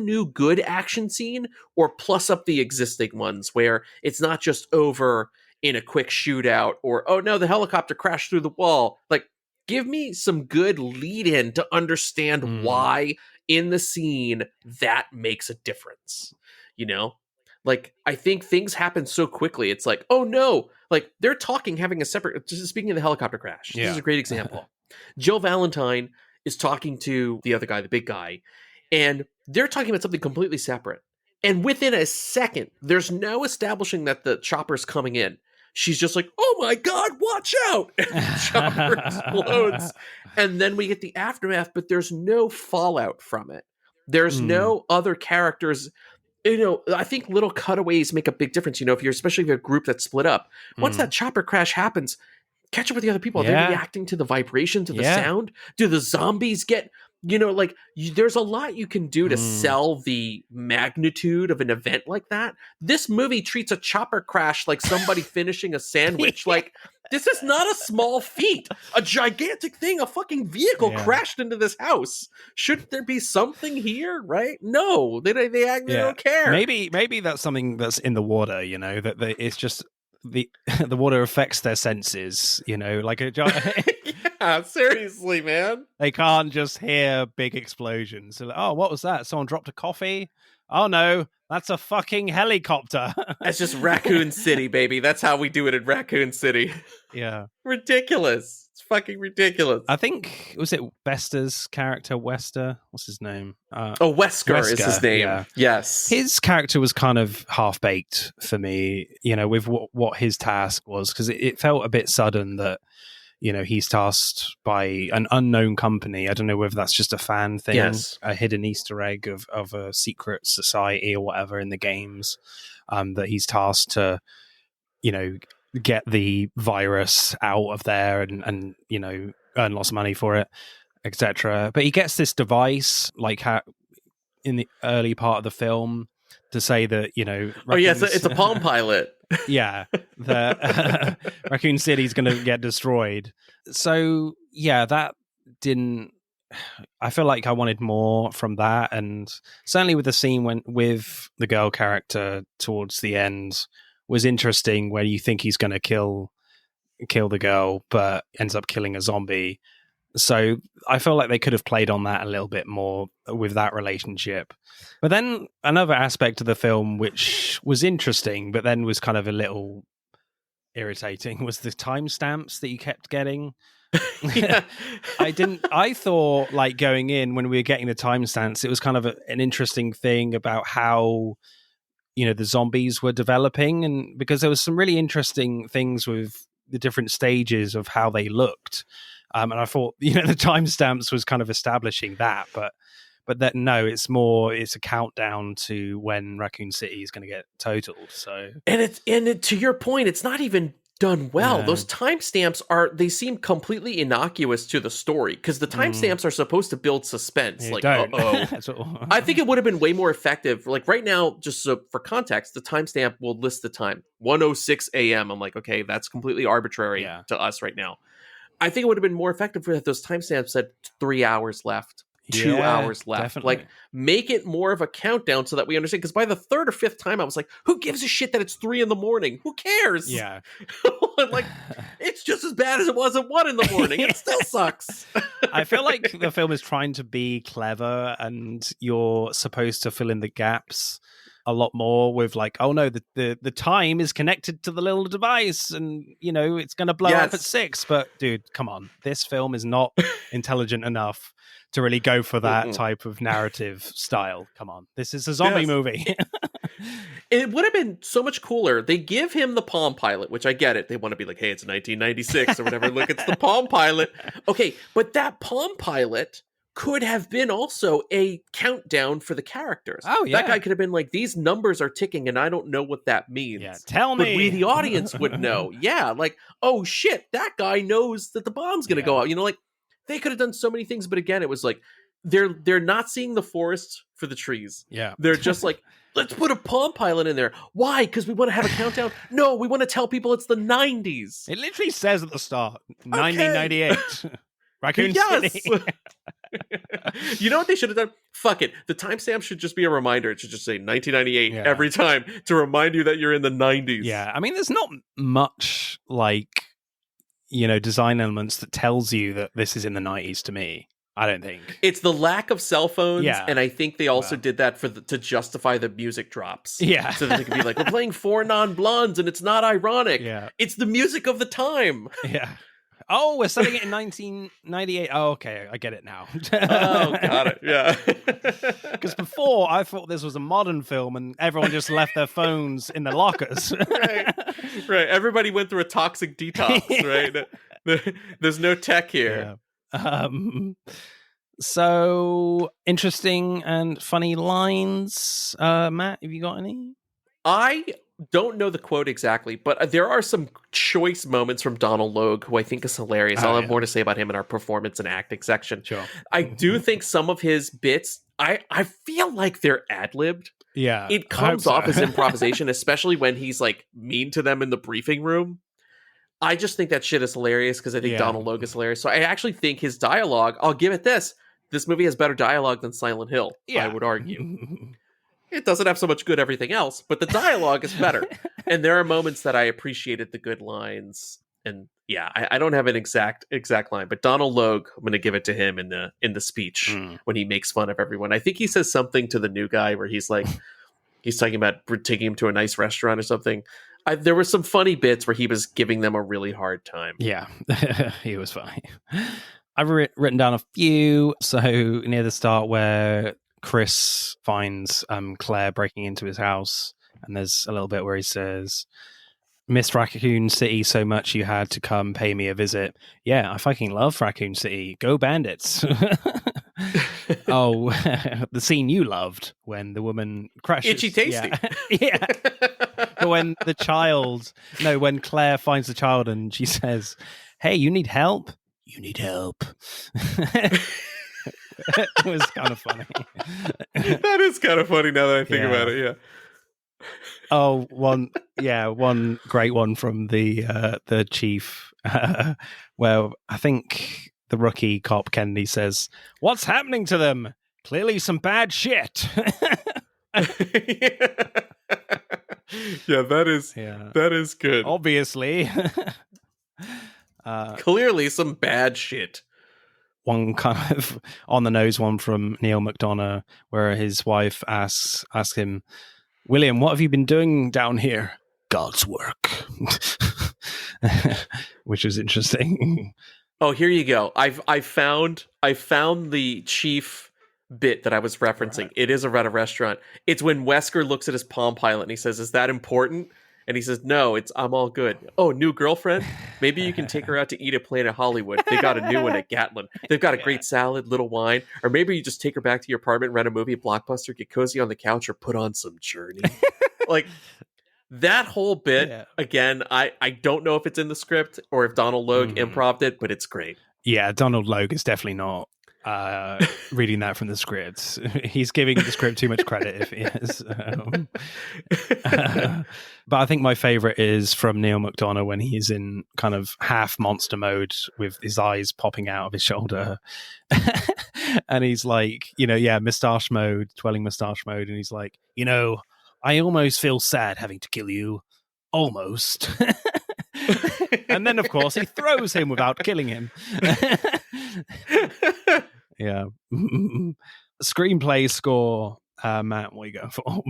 new good action scene or plus up the existing ones where it's not just over in a quick shootout or, oh no, the helicopter crashed through the wall. Like, give me some good lead in to understand why in the scene that makes a difference. You know, like, I think things happen so quickly. It's like, oh no, like they're talking, having a separate, just speaking of the helicopter crash. This is a great example. Jill Valentine is talking to the other guy, the big guy, and they're talking about something completely separate. And within a second, there's no establishing that the chopper's coming in. She's just like, oh my God, watch out! And the chopper explodes. And then we get the aftermath, but there's no fallout from it. There's no other characters. You know, I think little cutaways make a big difference. You know, especially if you're a group that's split up. Once that chopper crash happens, catch up with the other people. Are they reacting to the vibration, to the sound? Do the zombies get, you know, like there's a lot you can do to sell the magnitude of an event like that. This movie treats a chopper crash like somebody finishing a sandwich. Like, this is not a small feat. A gigantic thing, a fucking vehicle crashed into this house. Shouldn't there be something here, right? No, they don't care. Maybe that's something that's in the water, you know, that it's just the water affects their senses, you know, like a yeah, seriously, man. They can't just hear big explosions. So like, oh, what was that? Someone dropped a coffee? Oh no, that's a fucking helicopter. That's just Raccoon City, baby. That's how we do it in Raccoon City. Yeah. Ridiculous. It's fucking ridiculous. I think, was it Wester's character, Wester? What's his name? Wesker is his name. Yeah. Yes. His character was kind of half-baked for me, you know, with what his task was, because it felt a bit sudden that, you know, he's tasked by an unknown company. I don't know whether that's just a fan thing, a hidden Easter egg of a secret society or whatever in the games, that he's tasked to, you know, get the virus out of there and you know, earn lots of money for it, etc. But he gets this device, like how in the early part of the film, to say that, you know, it's a Palm Pilot. Yeah, the Raccoon City's going to get destroyed. So yeah, that didn't. I feel like I wanted more from that, and certainly with the scene with the girl character towards the end was interesting, where you think he's going to kill the girl, but ends up killing a zombie. So I feel like they could have played on that a little bit more with that relationship. But then another aspect of the film, which was interesting, but then was kind of a little irritating, was the timestamps that you kept getting. Yeah. I thought, like, going in when we were getting the timestamps, it was kind of an interesting thing about how, the zombies were developing, and because there was some really interesting things with the different stages of how they looked. And I thought, the timestamps was kind of establishing that, but that no, it's a countdown to when Raccoon City is going to get totaled. So, and to your point, it's not even done well. No. Those timestamps they seem completely innocuous to the story, because the timestamps are supposed to build suspense. They like, don't. I think it would have been way more effective. Like right now, just so for context, the timestamp will list the time 1:06 a.m. I'm like, okay, that's completely arbitrary to us right now. I think it would have been more effective if those timestamps said 3 hours left. 2 hours left. Definitely. Like, make it more of a countdown so that we understand. Because by the third or fifth time, I was like, who gives a shit that it's 3 a.m? Who cares? Yeah. Like, it's just as bad as it was at 1 a.m. It still sucks. I feel like the film is trying to be clever, and you're supposed to fill in the gaps a lot more with like, oh no, the time is connected to the little device, and it's going to blow up at 6. But dude, come on, this film is not intelligent enough to really go for that type of narrative style. Come on, this is a zombie movie. It would have been so much cooler. They give him the Palm Pilot, which I get it. They want to be like, hey, it's 1996 or whatever. Look, it's the Palm Pilot. Okay, but that Palm Pilot could have been also a countdown for the characters. Oh, yeah. That guy could have been like, these numbers are ticking and I don't know what that means. Yeah, tell me. But we, the audience, would know. Yeah, like, oh shit, that guy knows that the bomb's going to go out. Like, they could have done so many things, but again, it was like, they're not seeing the forest for the trees. Yeah. They're just like, let's put a Palm Pilot in there. Why? Because we want to have a countdown? No, we want to tell people it's the 90s. It literally says at the start, 1998. Raccoon City. You know what they should have done? Fuck it. The timestamp should just be a reminder. It should just say 1998 every time to remind you that you're in the 90s. Yeah, I mean, there's not much, like, design elements that tells you that this is in the 90s to me. I don't think. It's the lack of cell phones, and I think they also did that to justify the music drops. Yeah. So that they could be like, we're playing 4 non-blondes, and it's not ironic. Yeah. It's the music of the time. Yeah. Oh, we're setting it in 1998. Oh, okay, I get it now. Oh, got it. Yeah. Because before, I thought this was a modern film, and everyone just left their phones in their lockers. Right. Everybody went through a toxic detox, right? There's no tech here. Yeah. So interesting and funny lines. Matt, have you got any? I don't know the quote exactly, but there are some choice moments from Donald Logue, who I think is hilarious. I'll have more to say about him in our performance and acting section. Sure. I do think some of his bits, I feel like they're ad-libbed. Yeah. It comes off as improvisation, especially when he's like mean to them in the briefing room. I just think that shit is hilarious because I think Donald Logue is hilarious. So I actually think his dialogue, I'll give it this. This movie has better dialogue than Silent Hill, I would argue. It doesn't have so much good everything else, but the dialogue is better. And there are moments that I appreciated the good lines. And yeah, I don't have an exact line, but Donald Logue, I'm going to give it to him in the speech when he makes fun of everyone. I think he says something to the new guy where he's like, he's talking about taking him to a nice restaurant or something. There were some funny bits where he was giving them a really hard time. Yeah, he was funny. I've written down a few. So near the start where Chris finds Claire breaking into his house, and there's a little bit where he says, "Missed Raccoon City so much you had to come pay me a visit." Yeah, I fucking love Raccoon City. Go Bandits. Oh, the scene you loved when the woman crashes. Itchy Tasty. Yeah. But when when Claire finds the child and she says, "Hey, you need help? You need help." It was kind of funny. That is kind of funny now that I think about it, yeah. Oh, one great one from the chief, where I think the rookie cop Kennedy says, "What's happening to them? Clearly some bad shit." Yeah, that is good. Obviously. Clearly some bad shit. One kind of on the nose one from Neil McDonough, where his wife asks him, "William, what have you been doing down here?" "God's work." Which was interesting. Oh, here you go. I found the chief bit that I was referencing. Right. It is at a restaurant. It's when Wesker looks at his Palm Pilot and he says, "Is that important?" And he says, "No, I'm all good." "Oh, new girlfriend? Maybe you can take her out to eat at Planet Hollywood. They got a new one at Gatlin. They've got a great salad, little wine. Or maybe you just take her back to your apartment, rent a movie at Blockbuster, get cozy on the couch, or put on some Journey." Like, that whole bit, again, I don't know if it's in the script or if Donald Logue improv'd it, but it's great. Yeah, Donald Logue is definitely not reading that from the script. He's giving the script too much credit if he is. But I think my favorite is from Neil McDonough when he's in kind of half monster mode with his eyes popping out of his shoulder. And he's like, mustache mode, dwelling mustache mode. And he's like, I almost feel sad having to kill you. Almost. And then, of course, he throws him without killing him. Yeah. Screenplay score, Matt, what are you going for?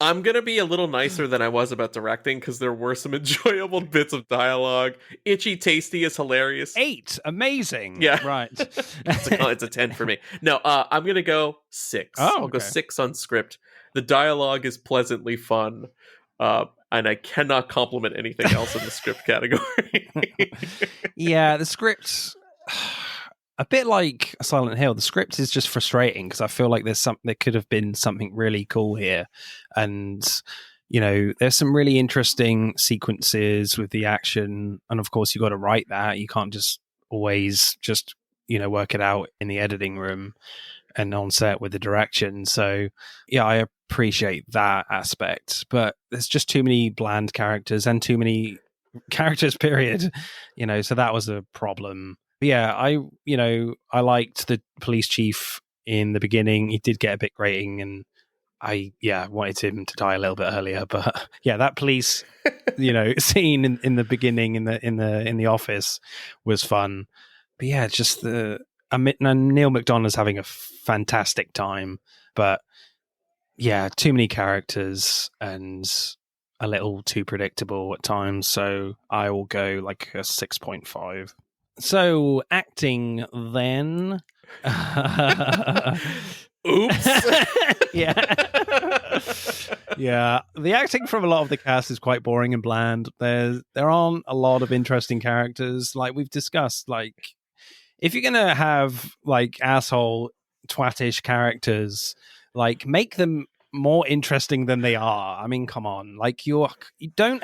I'm going to be a little nicer than I was about directing because there were some enjoyable bits of dialogue. Itchy Tasty is hilarious. 8. Amazing. Yeah. Right. It's a 10 for me. No, I'm going to go 6. I'll go 6 on script. The dialogue is pleasantly fun. And I cannot compliment anything else in the script category. Yeah, the script, a bit like Silent Hill, the script is just frustrating because I feel like there could have been something really cool here. And, there's some really interesting sequences with the action. And of course, you've got to write that. You can't just always just, work it out in the editing room and on set with the direction. So yeah, I appreciate that aspect, but there's just too many bland characters and too many characters, period. So that was a problem. But yeah, I liked the police chief in the beginning. He did get a bit grating, and I wanted him to die a little bit earlier. But yeah, that police scene in the beginning in the office was fun. But yeah, just Neil McDonough's having a fantastic time, but yeah, too many characters and a little too predictable at times. So I will go like a 6.5. So acting then. Oops. Yeah. The acting from a lot of the cast is quite boring and bland. There aren't a lot of interesting characters, like we've discussed. Like, if you're gonna have like asshole twatish characters, like make them more interesting than they are. I mean, come on, like you don't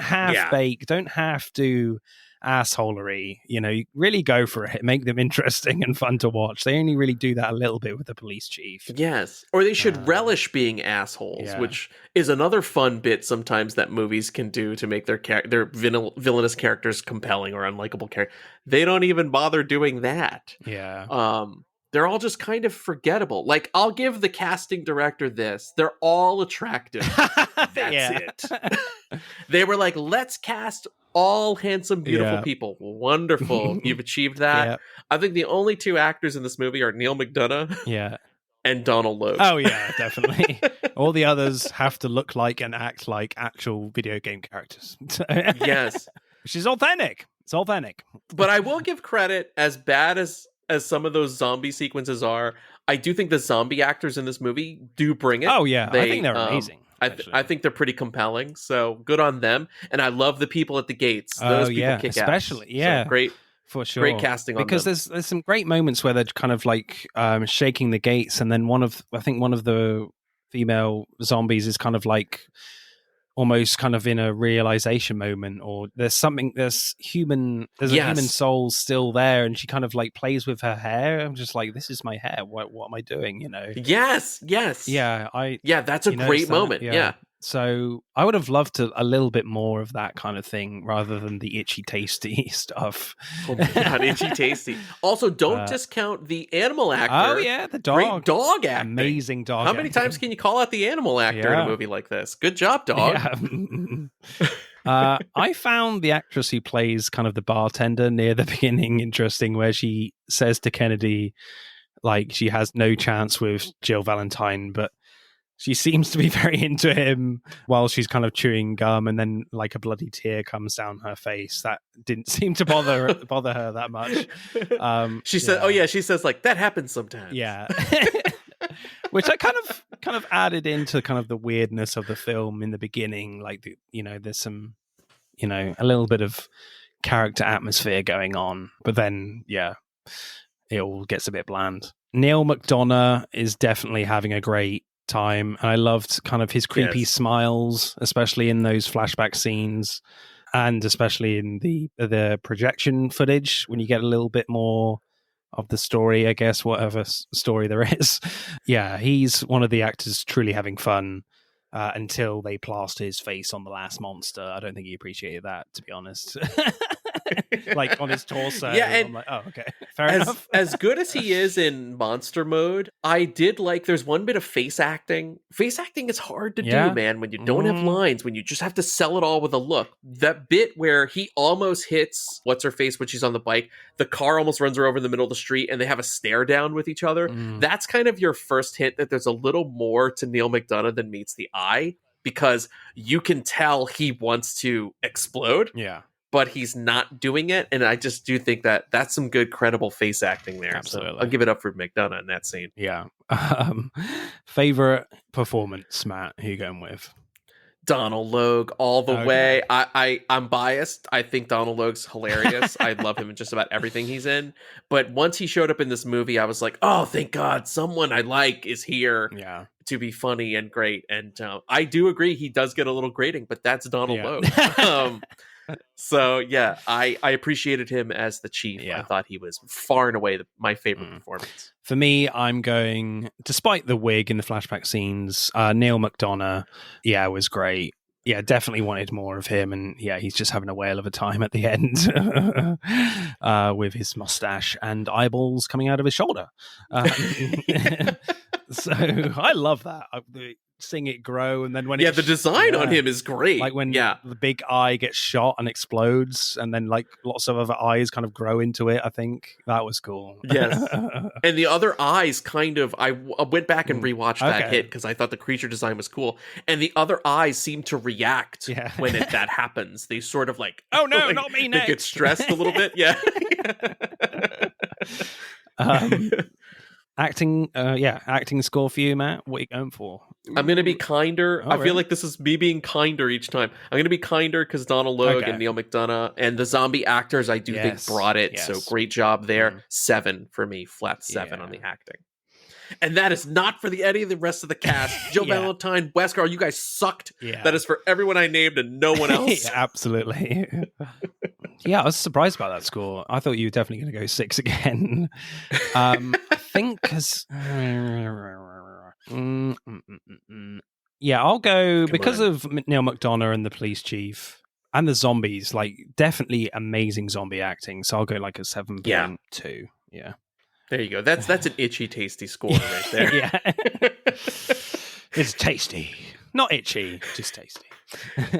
don't have to assholery. You really go for it. Make them interesting and fun to watch. They only really do that a little bit with the police chief. Yes, or they should relish being assholes, which is another fun bit sometimes that movies can do to make their villainous characters compelling or unlikable characters. They don't even bother doing that. Yeah. They're all just kind of forgettable. Like, I'll give the casting director this. They're all attractive. That's it. They were like, let's cast all handsome, beautiful people. Wonderful. You've achieved that. Yeah. I think the only 2 actors in this movie are Neil McDonough and Donald Logue. Oh, yeah, definitely. All the others have to look like and act like actual video game characters. Yes. Which is authentic. It's authentic. But I will give credit, as bad as some of those zombie sequences are, I do think the zombie actors in this movie do bring it. Oh, yeah. I think they're amazing. I think they're pretty compelling, so good on them. And I love the people at the gates. Those people kick especially, ass. Yeah. So great. For sure. Great casting on them. Because there's some great moments where they're kind of like shaking the gates, and then one of the female zombies is kind of like almost kind of in a realization moment, or there's a human soul still there, and she kind of like plays with her hair. I'm just like, this is my hair. What am I doing? Yes. Yeah, that's a great moment. Yeah. So I would have loved a little bit more of that kind of thing rather than the itchy tasty stuff. Oh my God, itchy tasty. Also, don't discount the animal actor. Oh yeah, the dog. Great dog acting. Amazing dog. How many times can you call out the animal actor in a movie like this? Good job, dog. Yeah. I found the actress who plays kind of the bartender near the beginning interesting, where she says to Kennedy, like, she has no chance with Jill Valentine, but She seems to be very into him while she's kind of chewing gum, and then like a bloody tear comes down her face. That didn't seem to bother her that much. She said, "Oh yeah," she says like that happens sometimes. Yeah, which I kind of added into kind of the weirdness of the film in the beginning. Like there's some a little bit of character atmosphere going on, but then it all gets a bit bland. Neil McDonough is definitely having a great time, and I loved kind of his creepy smiles, especially in those flashback scenes, and especially in the projection footage when you get a little bit more of the story, I guess, whatever story there is. Yeah, he's one of the actors truly having fun until they plaster his face on the last monster. I don't think he appreciated that, to be honest. Like on his torso. Yeah, and I'm like, oh, okay, fair enough. As good as he is in monster mode, I did like there's one bit of face acting. Face acting is hard to do, man, when you don't have lines, when you just have to sell it all with a look. That bit where he almost hits what's her face when she's on the bike, the car almost runs her over in the middle of the street and they have a stare down with each other. That's kind of your first hint that there's a little more to Neil McDonough than meets the eye, because you can tell he wants to explode. Yeah. But he's not doing it, and I just do think that that's some good, credible face acting there. Absolutely. So I'll give it up for McDonough in that scene. Yeah. Favorite performance, Matt? Who you going with? Donald Logue all the way. I'm biased. I think Donald Logue's hilarious. I love him in just about everything he's in. But once he showed up in this movie, I was like, oh, thank God, someone I like is here to be funny and great. And I do agree, he does get a little grating, but that's Donald Logue. So yeah, I appreciated him as the chief. I thought he was far and away my favorite performance. For me, I'm going, despite the wig in the flashback scenes, Neil McDonough, was great. Yeah, definitely wanted more of him, and he's just having a whale of a time at the end with his mustache and eyeballs coming out of his shoulder. So I love that. Seeing it grow, and then when the design on him is great. Like when the big eye gets shot and explodes, and then like lots of other eyes kind of grow into it. I think that was cool. Yes, and the other eyes kind of. I went back and rewatched that hit because I thought the creature design was cool, and the other eyes seem to react when that happens. They sort of like, oh no, like, not me next. They get stressed a little bit. Yeah. Acting score for you, Matt. What are you going for? I'm going to be kinder. I feel like this is me being kinder each time. I'm going to be kinder because Donald Logue and Neil McDonough and the zombie actors, I do think brought it. So great job there. 7 for me, flat 7 on the acting. And that is not for any of the rest of the cast. Joe Valentine, Wesker, you guys sucked. Yeah. That is for everyone I named and no one else. Absolutely. I was surprised by that score. I thought you were definitely going to go 6 again. I think because... I'll go because of Neil McDonough and the police chief and the zombies. Like, definitely amazing zombie acting. So I'll go like a 7.2. Yeah. There you go. That's an itchy, tasty score right there. It's tasty, not itchy, just tasty.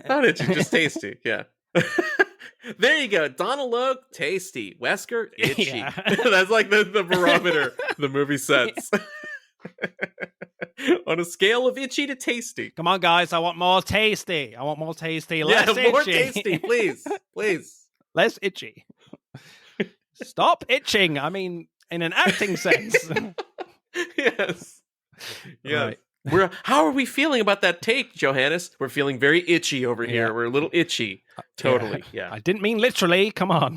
Not itchy, just tasty. Yeah. There you go. Donald Logue, tasty. Wesker, itchy. That's like the barometer the movie sets. On a scale of itchy to tasty. Come on, guys. I want more tasty. Less itchy. More tasty, please. Please. Less itchy. Stop itching. I mean, in an acting sense. Yes. Yeah. Right. How are we feeling about that take, Johannes? We're feeling very itchy over here. We're a little itchy. Totally. Yeah. I didn't mean literally. Come on.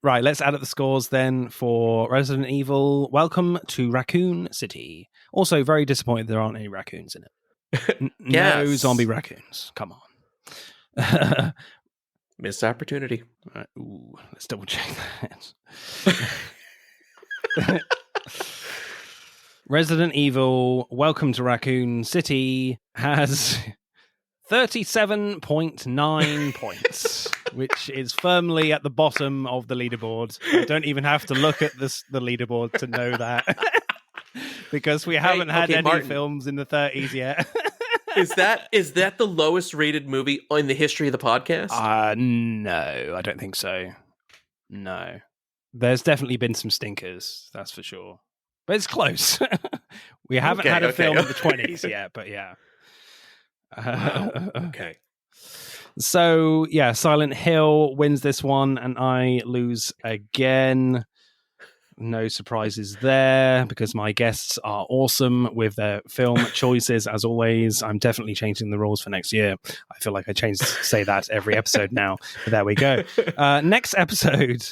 Right, let's add up the scores then for Resident Evil. Welcome to Raccoon City. Also, very disappointed there aren't any raccoons in it. No zombie raccoons. Come on. Missed opportunity. Right, let's double check that. Resident Evil Welcome to Raccoon City has 37.9 points, which is firmly at the bottom of the leaderboard. I don't even have to look at the leaderboard to know that. Because we haven't had any Martin. Films in the 30s yet. Is that the lowest rated movie in the history of the podcast? No, I don't think so. No. There's definitely been some stinkers, that's for sure. but it's close. We haven't had a film in the 20s yet, but yeah. Wow. Okay. So, yeah, Silent Hill wins this one, and I lose again. No surprises there, because my guests are awesome with their film choices, as always. I'm definitely changing the rules for next year. I feel like I say that every episode now, but there we go. Next episode,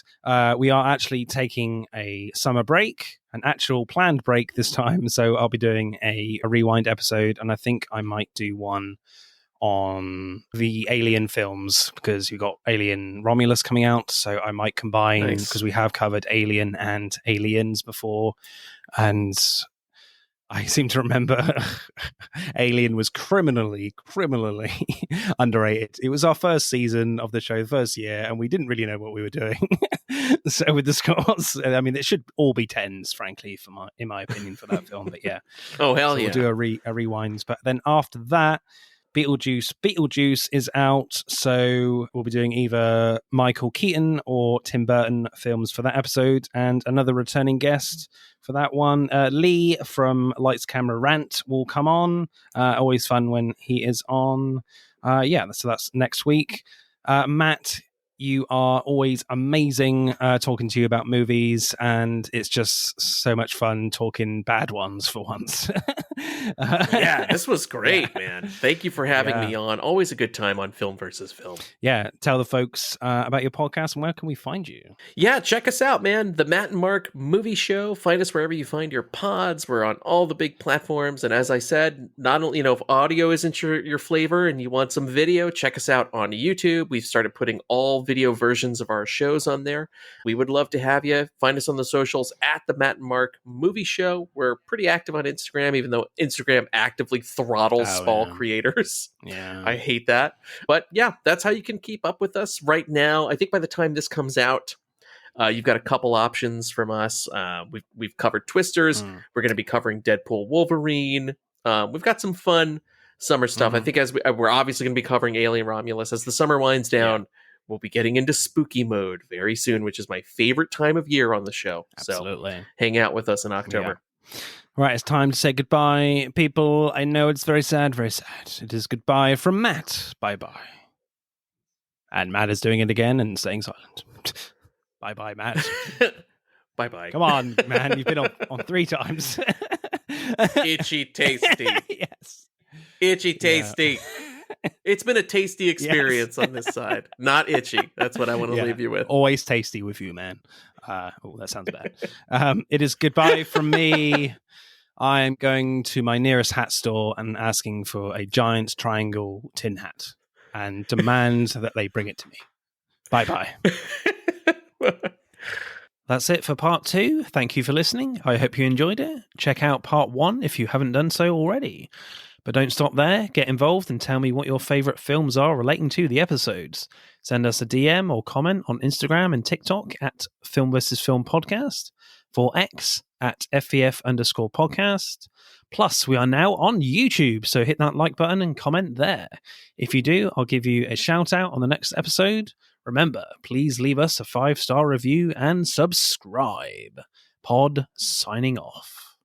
we are actually taking a summer break, an actual planned break this time. So I'll be doing a rewind episode, and I think I might do one on the Alien films, because you've got Alien Romulus coming out, so I might combine, because we have covered Alien and Aliens before, and I seem to remember Alien was criminally underrated. It was our first season of the show, the first year, and we didn't really know what we were doing. So with the scores, I mean, it should all be 10s, frankly, in my opinion, for that film. But yeah, oh hell so yeah, we'll do a rewind. But then after that, Beetlejuice is out, so we'll be doing either Michael Keaton or Tim Burton films for that episode, and another returning guest for that one. Lee from Lights Camera Rant will come on. Always fun when he is on. So that's next week. Matt, you are always amazing talking to you about movies, and it's just so much fun talking bad ones for once. Yeah, this was great, man. Thank you for having me on. Always a good time on Film versus Film. Yeah, tell the folks about your podcast, and where can we find you? Yeah, check us out, man. The Matt and Mark Movie Show. Find us wherever you find your pods. We're on all the big platforms, and as I said, not only, if audio isn't your flavor and you want some video, check us out on YouTube. We've started putting all video versions of our shows on there. We would love to have you. Find us on the socials at the Matt and Mark Movie Show. We're pretty active on Instagram, even though Instagram actively throttles small creators. Yeah, I hate that. But yeah, that's how you can keep up with us right now. I think by the time this comes out, you've got a couple options from us. We've covered Twisters. We're going to be covering Deadpool Wolverine. We've got some fun summer stuff. I think as we're obviously going to be covering Alien Romulus. As the summer winds down, we'll be getting into spooky mode very soon, which is my favorite time of year on the show. Absolutely. So hang out with us in October. Yeah. Right, it's time to say goodbye, people. I know it's very sad, very sad. It is goodbye from Matt. Bye-bye. And Matt is doing it again and staying silent. Bye-bye, Matt. Bye-bye. Come on, man. You've been on 3 times. Itchy tasty. Yes. Itchy tasty. Yeah. It's been a tasty experience on this side. Not itchy. That's what I want to leave you with. Always tasty with you, man. That sounds bad. It is goodbye from me. I'm going to my nearest hat store and asking for a giant triangle tin hat and demand that they bring it to me. Bye-bye. That's it for part 2. Thank you for listening. I hope you enjoyed it. Check out part 1 if you haven't done so already. But don't stop there. Get involved and tell me what your favorite films are relating to the episodes. Send us a DM or comment on Instagram and TikTok at Film vs. Film Podcast, for X at FVF_podcast. Plus, we are now on YouTube, so hit that like button and comment there. If you do, I'll give you a shout out on the next episode. Remember, please leave us a 5-star review and subscribe. Pod signing off.